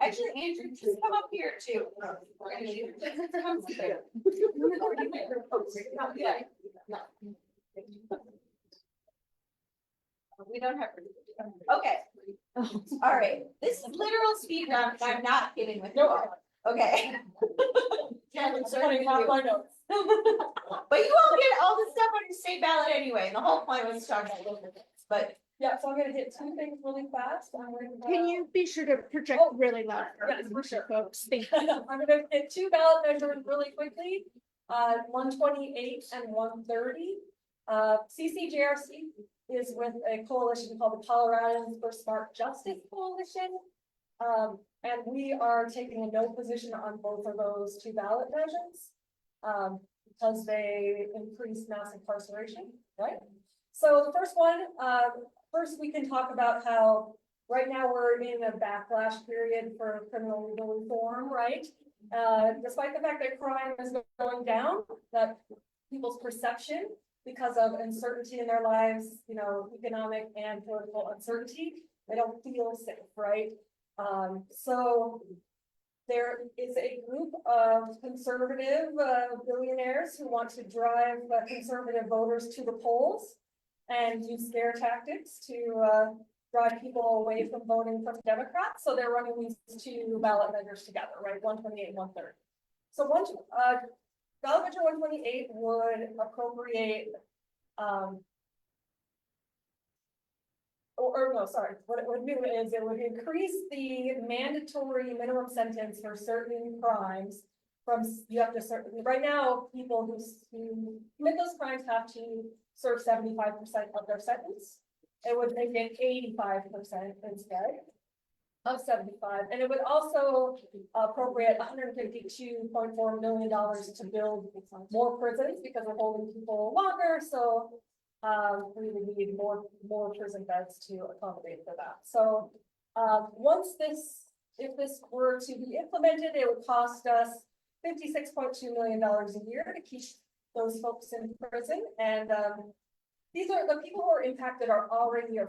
Actually, Andrew, just come up here too. Come sit there. We don't have. Okay. All right, this is literal speed round, and I'm not kidding with you. Okay. But you all get all the stuff on your state ballot anyway, and the whole point was to talk about local things, but. Yeah, so I'm gonna hit two things really fast. Can you be sure to project really loud? Yes, for sure. Folks, thank you. I'm gonna hit two ballot measures really quickly, 128 and 130. CCJRC is with a coalition called the Coloradans for Smart Justice Coalition. And we are taking a no position on both of those two ballot measures. Because they increase mass incarceration, right? So the first one, first we can talk about how right now we're in a backlash period for criminal legal reform, right? Despite the fact that crime is going down, that people's perception because of uncertainty in their lives, you know, economic and political uncertainty, they don't feel safe, right? So there is a group of conservative billionaires who want to drive conservative voters to the polls and use scare tactics to drive people away from voting for Democrats. So they're running these two ballot measures together, right? 128 and 130. So ballot measure 128 would appropriate what it would do is it would increase the mandatory minimum sentence for certain crimes from, you have to serve, right now, people who commit those crimes have to serve 75% of their sentence. It would make it 85% instead of 75, and it would also appropriate $152.4 million to build more prisons because we're holding people longer, so we would need more prison beds to accommodate for that. So if this were to be implemented, it would cost us $56.2 million a year to keep those folks in prison. And these are the people who are impacted are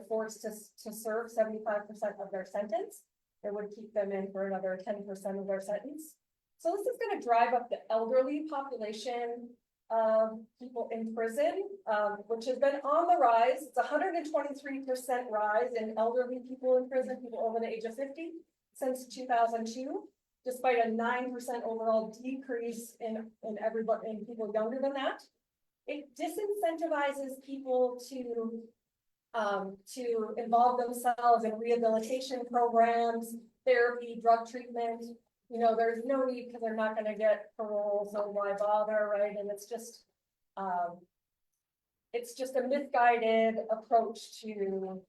forced to serve 75% of their sentence. It would keep them in for another 10% of their sentence. So this is going to drive up the elderly population of people in prison, which has been on the rise. It's 123% rise in elderly people in prison, people over the age of 50 since 2002, despite a 9% overall decrease in people younger than that. It disincentivizes people to involve themselves in rehabilitation programs, therapy, drug treatment. You know, there's no need because they're not going to get parole, so why bother, right? And it's just a misguided approach to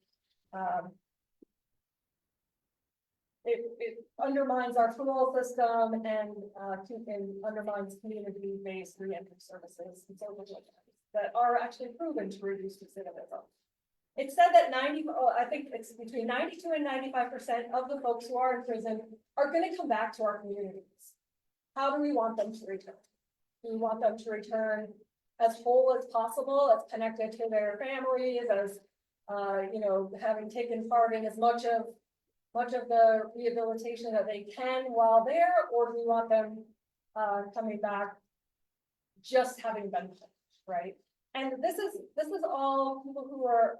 it undermines our parole system and undermines community-based reentry services and so forth that are actually proven to reduce recidivism. It said that I think it's between 92 and 95% of the folks who are in prison are going to come back to our communities. How do we want them to return? Do we want them to return as whole as possible, as connected to their families, as you know, having taken part in as much of the rehabilitation that they can while there, or do we want them coming back just having been punished, right? And this is all people who are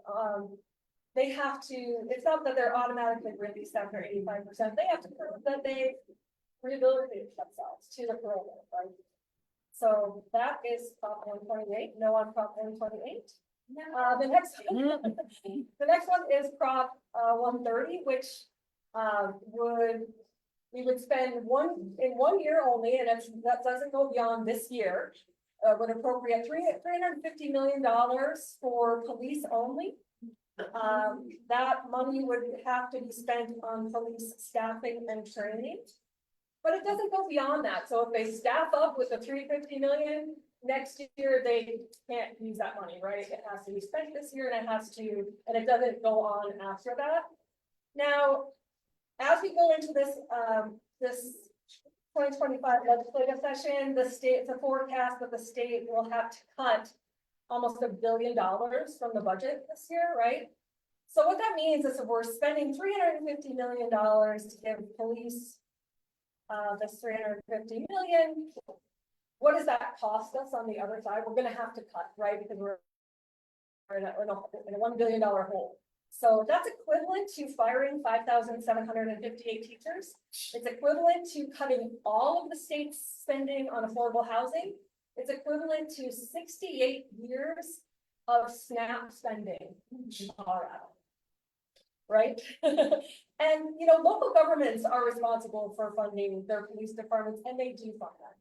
they have to, it's not that they're automatically released after 85%, they have to prove that they rehabilitated themselves to the parole board, right? So that is Prop 128, no on Prop 128. The next, the next one is Prop 130, which we would spend in 1 year only, and that doesn't go beyond this year. Would appropriate $350 million for police only. That money would have to be spent on police staffing and training. But it doesn't go beyond that. So if they staff up with the 350 million, next year they can't use that money, right? It has to be spent this year and it doesn't go on after that. Now, as we go into this, this 2025 legislative session, it's a forecast that the state will have to cut almost $1 billion from the budget this year, right? So what that means is if we're spending $350 million to give police this 350 million, what does that cost us on the other side? We're gonna have to cut, right? Because we're in a $1 billion hole. So that's equivalent to firing 5,758 teachers. It's equivalent to cutting all of the state's spending on affordable housing. It's equivalent to 68 years of SNAP spending in Colorado. Right? And, you know, local governments are responsible for funding their police departments, and they do fund that.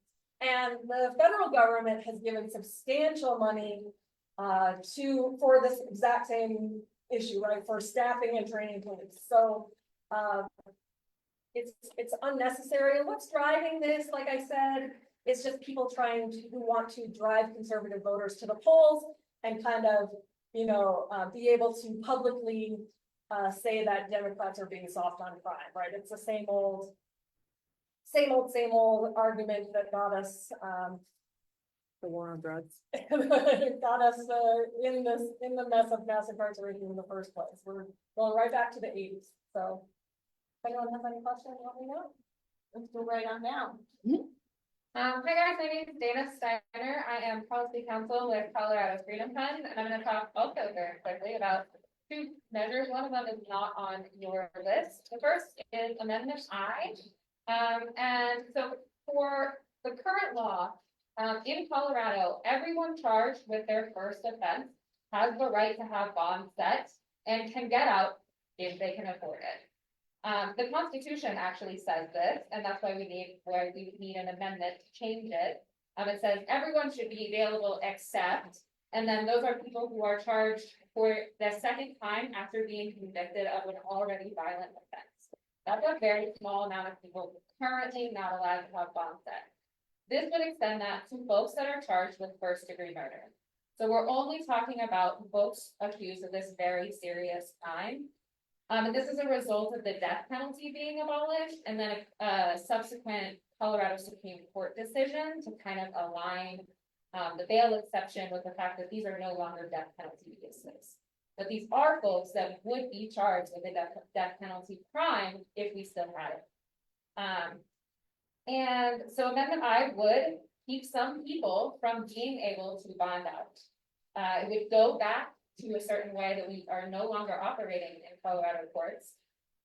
And the federal government has given substantial money for this exact same issue, right? For staffing and training police. So it's unnecessary. And what's driving this, like I said, it's just people who want to drive conservative voters to the polls and kind of, you know, be able to publicly say that Democrats are being soft on crime, right? It's the same old argument that got us The war on drugs. got us in the mess of mass incarceration in the first place. We're going right back to the 80s. So if anyone has any questions, let me know. Let's go right on down. Hi guys, my name is Dana Steiner. I am policy counsel with Colorado Freedom Fund, and I'm going to talk also very quickly about two measures. One of them is not on your list. The first is Amendment I. And so for the current law, in Colorado, everyone charged with their first offense has the right to have bonds set and can get out if they can afford it. The Constitution actually says this, and that's why we need an amendment to change it. It says everyone should be available except, and then those are people who are charged for the second time after being convicted of an already violent offense. That's a very small amount of people currently not allowed to have bonds set. This would extend that to folks that are charged with first-degree murder. So we're only talking about folks accused of this very serious crime. And this is a result of the death penalty being abolished and then a subsequent Colorado Supreme Court decision to kind of align the bail exception with the fact that these are no longer death penalty cases. But these are folks that would be charged with a death penalty crime if we still had it. And so Amendment I would keep some people from being able to bond out. It would go back to a certain way that we are no longer operating in Colorado courts.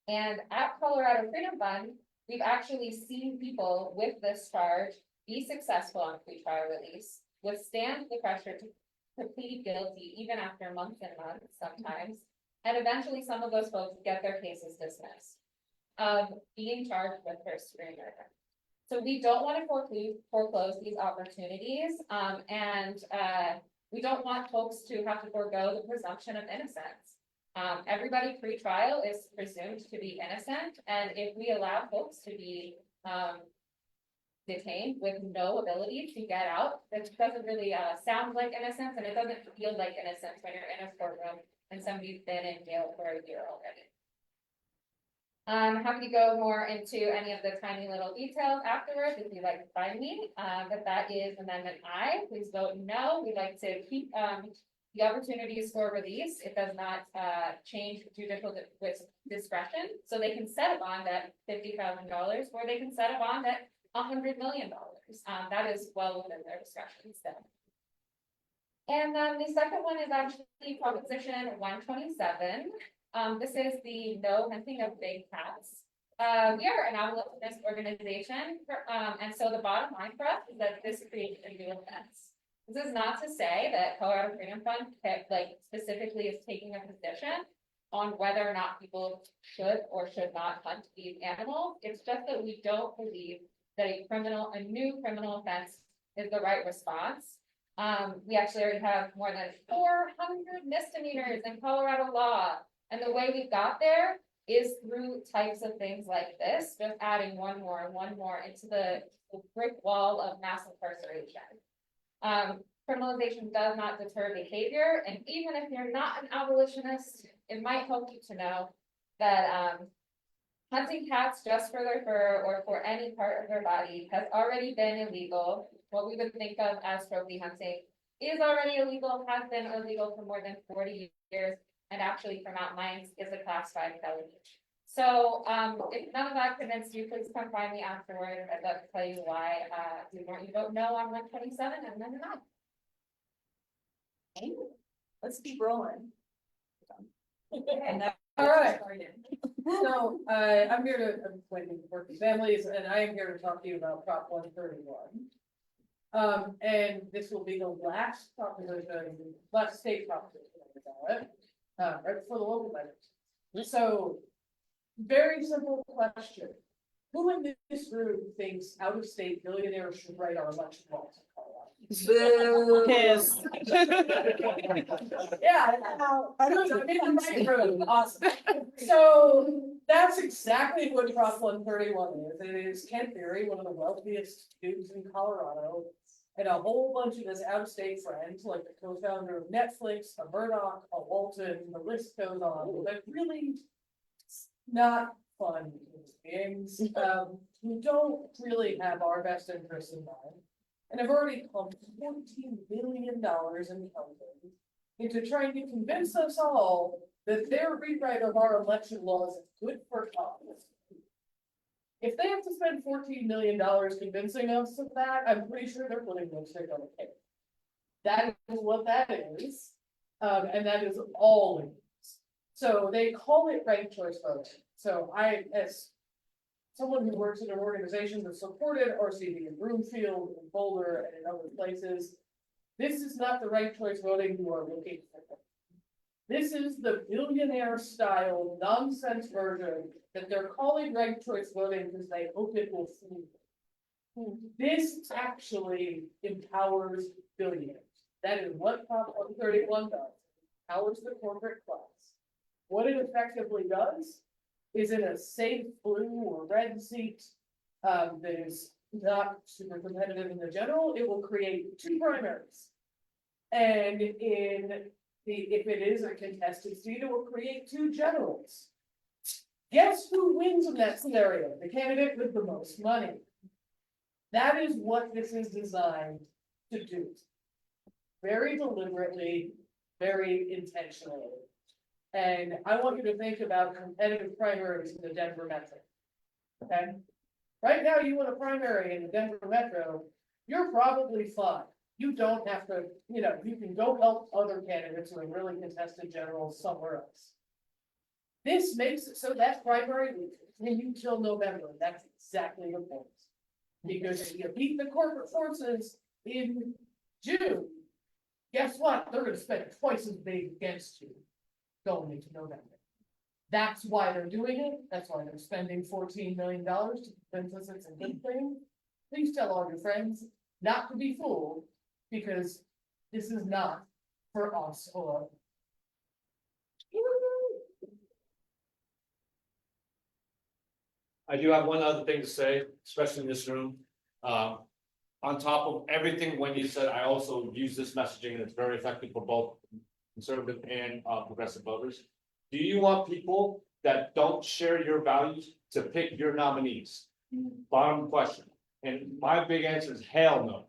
And at Colorado Freedom Fund, we've actually seen people with this charge be successful on pretrial release, withstand the pressure to plead guilty even after months and months sometimes, and eventually some of those folks get their cases dismissed of being charged with first-degree murder. So we don't want to foreclose these opportunities, and we don't want folks to have to forego the presumption of innocence. Everybody pre-trial is presumed to be innocent, and if we allow folks to be detained with no ability to get out, that doesn't really sound like innocence, and it doesn't feel like innocence when you're in a courtroom and somebody's been in jail for a year already. I'm happy to go more into any of the tiny little details afterwards if you'd like to find me, but that is Amendment I. Please vote no. We'd like to keep the opportunities for release. It does not change judicial discretion, so they can set a bond at $50,000 or they can set a bond at $100 million. That is well within their discretion still. And then the second one is actually Proposition 127. This is the no hunting of big cats. we are an abolitionist organization, and so the bottom line for us is that this creates a new offense. This is not to say that Colorado Freedom Fund, like, specifically is taking a position on whether or not people should or should not hunt these animals. It's just that we don't believe that a new criminal offense is the right response. We actually already have more than 400 misdemeanors in Colorado law. And the way we got there is through types of things like this, just adding one more into the brick wall of mass incarceration. Criminalization does not deter behavior, and even if you're not an abolitionist, it might help you to know that hunting cats just for their fur or for any part of their body has already been illegal. What we would think of as trophy hunting is already illegal, has been illegal for more than 40 years, and actually for mountain lions is a class 5 felony. So if none of that convinced you, please come find me afterward. I'd love to tell you why we want you to vote no on 127 and then not. Let's keep rolling. And All right. So, I'm here to, I'm with working families, and I am here to talk to you about Prop 131. And this will be the last proposition, last state proposition on the ballot, right before the local budget. So, very simple question. Who in this room thinks out-of-state billionaires should write our election laws in Colorado? Yes. Yeah, I don't know, in the right room, awesome. So that's exactly what Prop 131 is. It is Kent Berry, one of the wealthiest dudes in Colorado, and a whole bunch of his out-of-state friends, like the co-founder of Netflix, a Murdoch, a Walton, the list goes on. But really not fun beings, who don't really have our best interests in mind. And have already pumped $14 billion in funding into trying to convince us all that their rewrite of our election laws is good for us. If they have to spend $14 million convincing us of that, I'm pretty sure they're putting lipstick on the cake. That is what that is, and that is all it is. So they call it ranked choice voting. So I, as someone who works in an organization that supported RCV in Broomfield, in Boulder, and in other places, this is not the ranked choice voting you are looking for. This is the billionaire style nonsense version that they're calling ranked choice voting because they hope it will fool them. This actually empowers billionaires. That is what Prop 131 does. It empowers the corporate class. What it effectively does is in a safe blue or red seat that is not super competitive in the general, it will create 2 primaries. And if it is a contested seat, it will create 2 generals. Guess who wins in that scenario? The candidate with the most money. That is what this is designed to do. Very deliberately, very intentionally. And I want you to think about competitive primaries in the Denver Metro. Okay? Right now, you want a primary in the Denver Metro, you're probably fine. You don't have to, you can go help other candidates who are really contested generals somewhere else. This makes it so that primary will continue till November. That's exactly the point. Because if you beat the corporate forces in June, guess what? They're going to spend twice as big against you going into November. That's why they're doing it. That's why they're spending $14 million to convince us it's a good thing. Please tell all your friends not to be fooled, because this is not for us or. I do have one other thing to say, especially in this room. On top of everything Wendy said, I also use this messaging and it's very effective for both conservative and progressive voters. Do you want people that don't share your values to pick your nominees? Bottom question. And my big answer is hell no.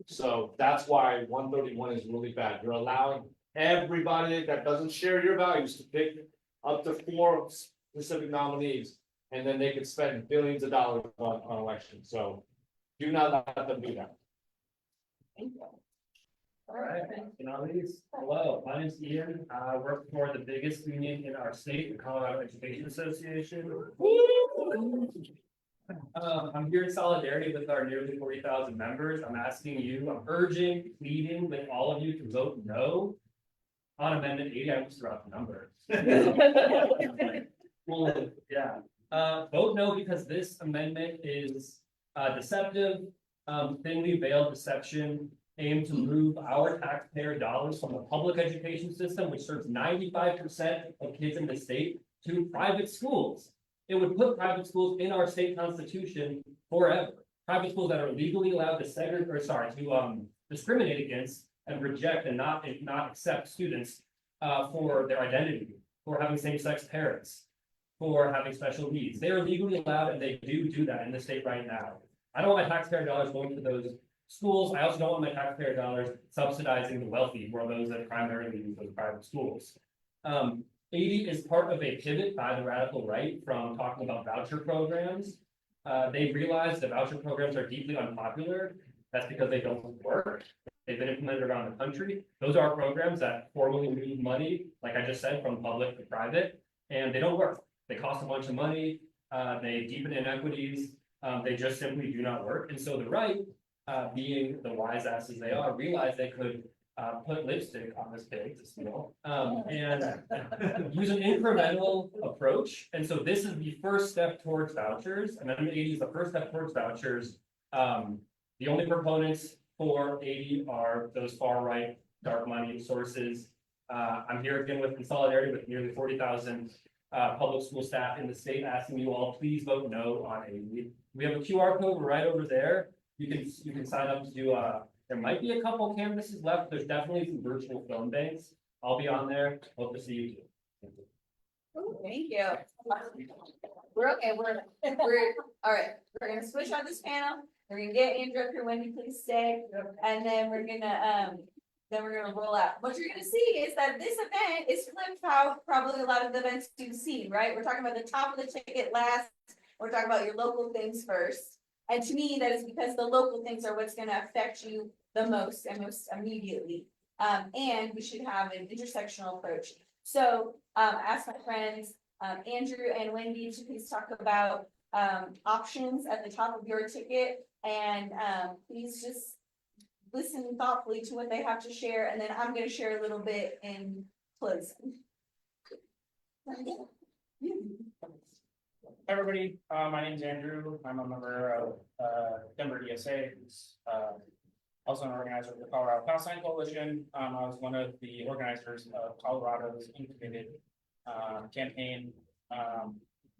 So that's why 131 is really bad. You're allowing everybody that doesn't share your values to pick up to 4 specific nominees, and then they could spend billions of dollars on elections. So do not let them do that. All right, hello, my name's Ian. I work for the biggest union in our state, the Colorado Education Association. I'm here in solidarity with our nearly 40,000 members. I'm urging, pleading with all of you to vote no on Amendment 80. I almost forgot the number. Well, yeah, vote no because this amendment is deceptive, thinly veiled deception aimed to move our taxpayer dollars from the public education system, which serves 95% of kids in the state, to private schools. It would put private schools in our state constitution forever. Private schools that are legally allowed to discriminate against and reject and not accept students for their identity, for having same-sex parents, for having special needs. They are legally allowed, and they do that in the state right now. I don't want my taxpayer dollars going to those schools. I also don't want my taxpayer dollars subsidizing the wealthy, who are those that primarily use those private schools. 80 is part of a pivot by the radical right from talking about voucher programs. They realize that voucher programs are deeply unpopular. That's because they don't work. They've been implemented around the country. Those are programs that formally move money, like I just said, from public to private, and they don't work. They cost a bunch of money. They deepen inequities. They just simply do not work. And so the right, being the wise asses they are, realize they could put lipstick on this pig to smell, and use an incremental approach. And so this is the first step towards vouchers. Amendment 80 is the first step towards vouchers. The only proponents for 80 are those far right dark money sources. I'm here again in solidarity with nearly 40,000 public school staff in the state, asking you all please vote no on 80. We have a QR code right over there. You can sign up to do there might be a couple canvases left. There's definitely some virtual phone banks. I'll be on there. Hope to see you too. Thank you. We're okay, we're, all right, we're gonna switch on this panel. We're gonna get Andrew up here, Wendy, please stay, and then we're gonna roll out. What you're gonna see is that this event is flipped how probably a lot of the events you've seen, right? We're talking about the top of the ticket last, we're talking about your local things first. And to me, that is because the local things are what's gonna affect you the most and most immediately. And we should have an intersectional approach. So, ask my friends, Andrew and Wendy to please talk about options at the top of your ticket, and please just listen thoughtfully to what they have to share, and then I'm going to share a little bit in closing. Hi, everybody. My name is Andrew. I'm a member of Denver DSA, who's also an organizer of the Colorado Palestine Coalition. I was one of the organizers of Colorado's Incubated campaign,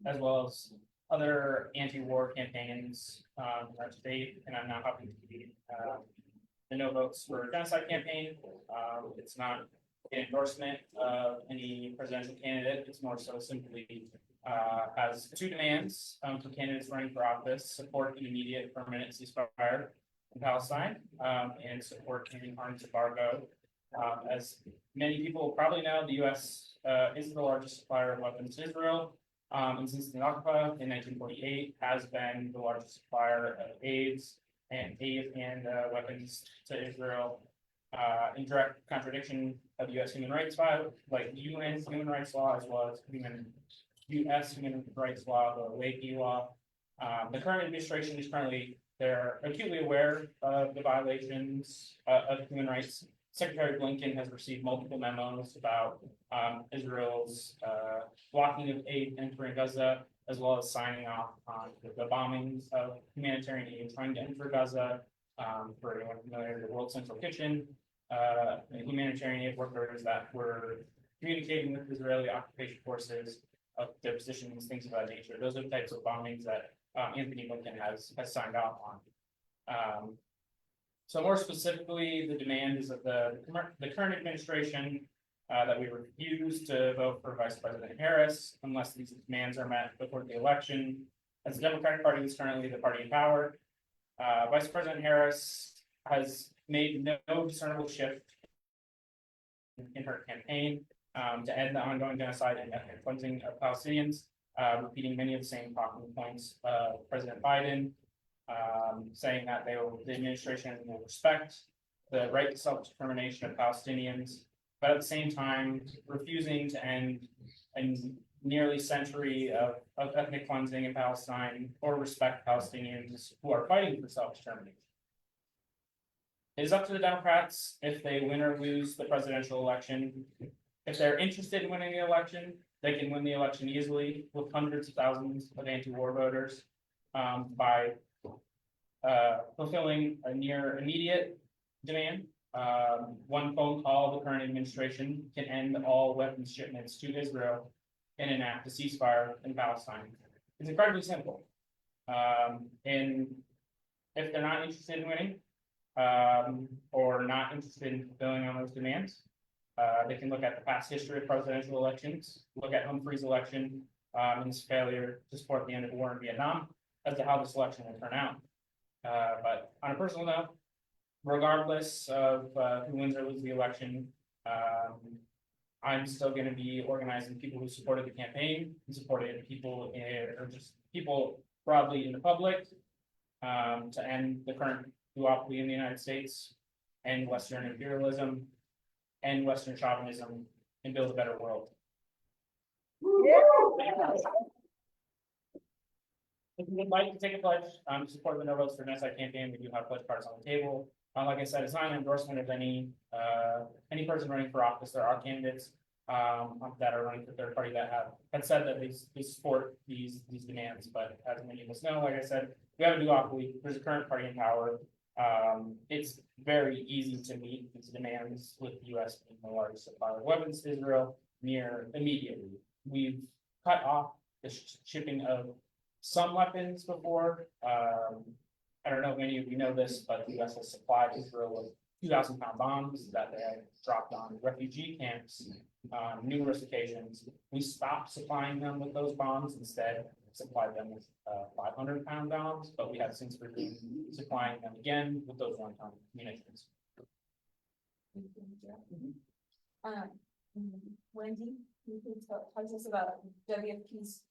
as well as other anti-war campaigns in our state, and I'm now happy to be the No Votes for Genocide campaign. It's not an endorsement of any presidential candidate. It's more so simply has two demands for candidates running for office: support an immediate permanent ceasefire in Palestine, and support an arms embargo. As many people probably know, the U.S. is the largest supplier of weapons to Israel, and since the Nakba in 1948 has been the largest supplier of aid and weapons to Israel, in direct contradiction of U.S. human rights law, like UN human rights law, as well as U.S. human rights law, the WAPI law. The current administration is they're acutely aware of the violations of human rights. Secretary Blinken has received multiple memos about Israel's blocking of aid entering Gaza, as well as signing off on the bombings of humanitarian aid trying to enter Gaza. For anyone familiar, the World Central Kitchen, humanitarian aid workers that were communicating with Israeli occupation forces of their positions, things of that nature. Those are the types of bombings that Anthony Blinken has signed off on. So more specifically, the demand is of the current administration that we refuse to vote for Vice President Harris unless these demands are met before the election. As the Democratic Party is currently the party in power, Vice President Harris has made no discernible shift in her campaign to end the ongoing genocide and ethnic cleansing of Palestinians, repeating many of the same talking points of President Biden, saying that the administration will respect the right to self-determination of Palestinians, but at the same time refusing to end a nearly century of ethnic cleansing in Palestine or respect Palestinians who are fighting for self-determination. It is up to the Democrats if they win or lose the presidential election. If they're interested in winning the election, they can win the election easily with hundreds of thousands of anti-war voters by fulfilling a near immediate demand. One phone call, the current administration can end all weapons shipments to Israel and enact a ceasefire in Palestine. It's incredibly simple. And if they're not interested in winning, or not interested in fulfilling on those demands, they can look at the past history of presidential elections, look at Humphrey's election, and his failure to support the end of the war in Vietnam as to how this election will turn out. But on a personal note, regardless of who wins or loses the election, I'm still going to be organizing people who supported the campaign, who supported people or just people broadly in the public, to end the current duopoly in the United States and Western imperialism and Western chauvinism and build a better world. If you would like to take a pledge to support the No Votes for Genocide campaign, we do have pledge cards on the table. Like I said, it's not an endorsement of any person running for office. There are candidates that are running for third party that have said that they support these demands. But as many of us know, like I said, we have a duopoly. There's a current party in power. It's very easy to meet these demands with the U.S. being the largest supplier of weapons to Israel near immediately. We've cut off the shipping of some weapons before. I don't know if many of you know this, but the U.S. has supplied Israel with 2,000-pound bombs that they have dropped on refugee camps on numerous occasions. We stopped supplying them with those bombs, instead supplied them with 500-pound bombs, but we have since resumed supplying them again with those one-ton munitions. Wendy, you can talk to us about WFP's.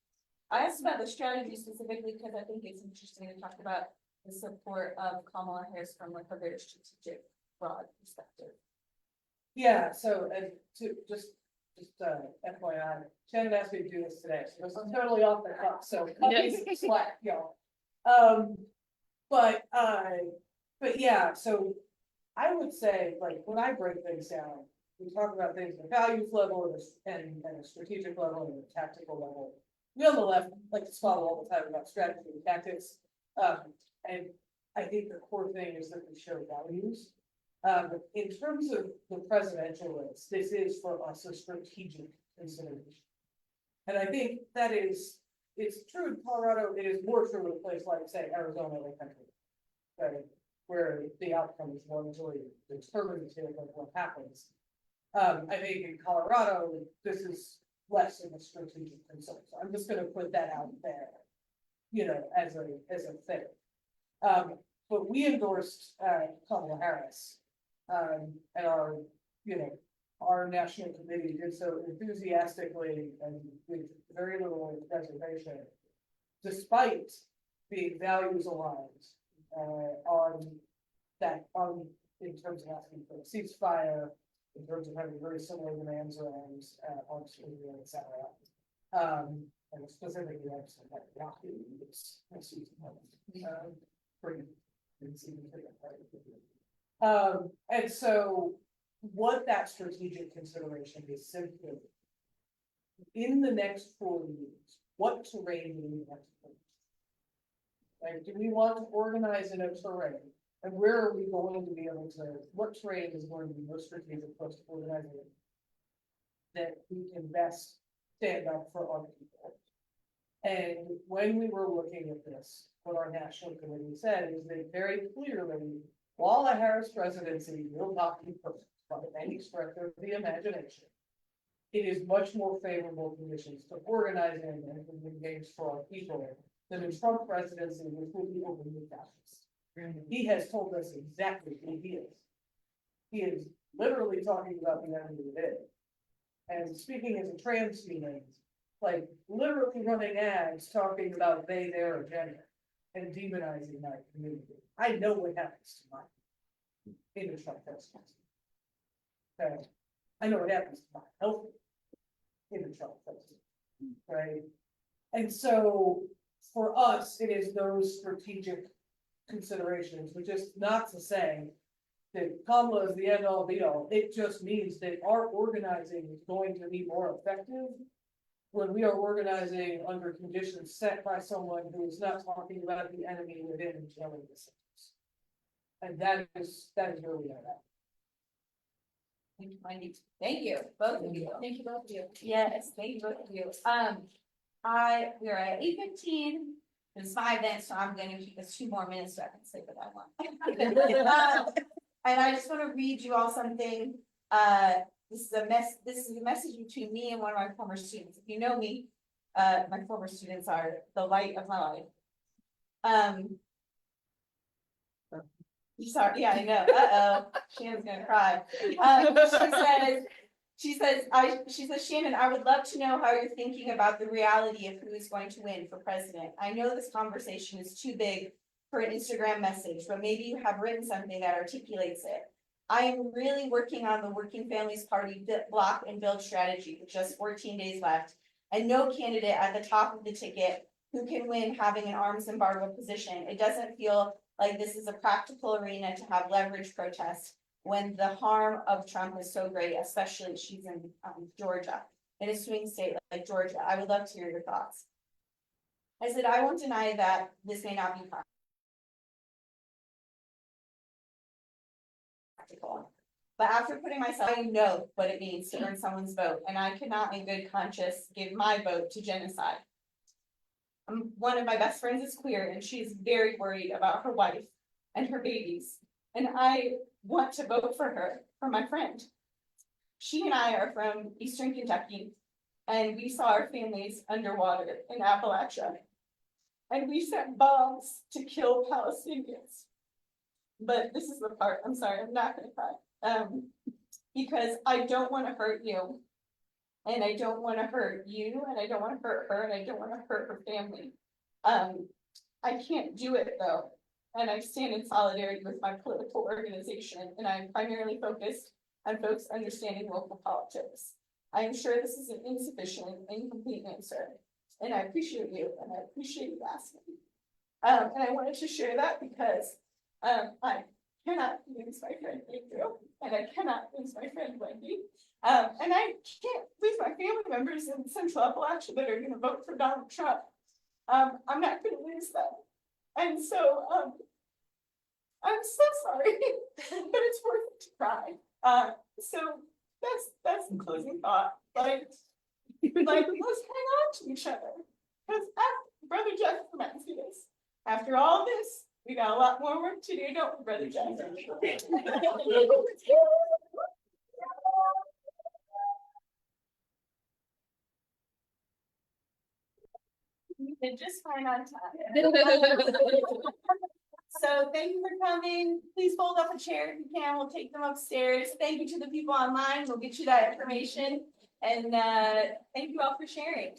I asked about the strategy specifically because I think it's interesting to talk about the support of Kamala Harris from like a very strategic, broad perspective. Yeah, so to just FYI, Shannon asked me to do this today, so I'm totally off the cuff, so cut me some slack, y'all. But yeah, so I would say, like, when I break things down, we talk about things at a values level and a strategic level and a tactical level. We on the left like to swallow all the time about strategy and tactics. And I think the core thing is that we share values. In terms of the presidential race, this is for us a strategic consideration. And I think that it's true in Colorado, it is more true in a place like, say, Arizona or country, right? Where the outcome is largely determinative of what happens. I think in Colorado, this is less of a strategic concern. So I'm just going to put that out there, you know, as a thing. But we endorsed Kamala Harris, and our national committee did so enthusiastically and with very little reservation, despite being values aligned in terms of asking for a ceasefire, in terms of having very similar demands around arms Israel, et cetera. And specifically, I just like Yahoo, it's pretty insignificant. And so what that strategic consideration is simply, in the next 4 years, what terrain do we have to put? Like, do we want to organize in a terrain? And where are we going to be able to, what terrain is going to be most strategic for us to organize it? That we can best stand up for our people. And when we were looking at this, what our national committee said is that very clearly, while a Harris presidency will not be perfect by any stretch of the imagination, it is much more favorable conditions to organize in and to engage for our people than a Trump presidency, which will be overly fascist. He has told us exactly who he is. He is literally talking about the enemy within. And speaking as a trans human, like literally running ads talking about their agenda and demonizing my community. I know what happens to mine. Even Trump does. Okay, I know what happens to my health. Even Trump does, right? And so, for us, it is those strategic considerations, which is not to say that Kamala is the end all be all. It just means that our organizing is going to be more effective when we are organizing under conditions set by someone who is not talking about the enemy within and killing the citizens. And that is where we are at. Thank you, Wendy. Thank you, both of you. Thank you both of you. Yes, thank you both of you. We're at 8:15. It's 5 minutes, so I'm gonna keep us 2 more minutes so I can say what I want. And I just want to read you all something. This is a message between me and one of my former students. If you know me, my former students are the light of my life. Sorry, yeah, I know. Shannon's gonna cry. She says, Shannon, I would love to know how you're thinking about the reality of who is going to win for president. I know this conversation is too big for an Instagram message, but maybe you have written something that articulates it. I am really working on the Working Families Party block and build strategy with just 14 days left, and no candidate at the top of the ticket who can win having an arms embargo position. It doesn't feel like this is a practical arena to have leverage protests when the harm of Trump is so great, especially she's in Georgia, in a swing state like Georgia. I would love to hear your thoughts. I said, I won't deny that this may not be practical, but after putting myself, I know what it means to earn someone's vote, and I cannot in good conscience give my vote to genocide. One of my best friends is queer, and she is very worried about her wife and her babies, and I want to vote for her, for my friend. She and I are from Eastern Kentucky, and we saw our families underwater in Appalachia, and we sent bombs to kill Palestinians. But this is the part, I'm sorry, I'm not gonna cry, because I don't want to hurt you, and I don't want to hurt you, and I don't want to hurt her, and I don't want to hurt her family. I can't do it though, and I stand in solidarity with my political organization, and I'm primarily focused on folks understanding local politics. I am sure this is an insufficient and incomplete answer, and I appreciate you, and I appreciate you asking. And I wanted to share that because I cannot lose my friend Andrew, and I cannot lose my friend Wendy. And I can't lose my family members in Central Appalachia that are gonna vote for Donald Trump. I'm not gonna lose them. And so, I'm so sorry, but it's worth it to cry. So that's the closing thought. Like, let's hang on to each other. Because Brother Jeff reminds me this. After all this, we got a lot more work to do, don't we, Brother Jeff? You did just fine on time. So thank you for coming. Please fold up a chair if you can. We'll take them upstairs. Thank you to the people online. We'll get you that information. And thank you all for sharing.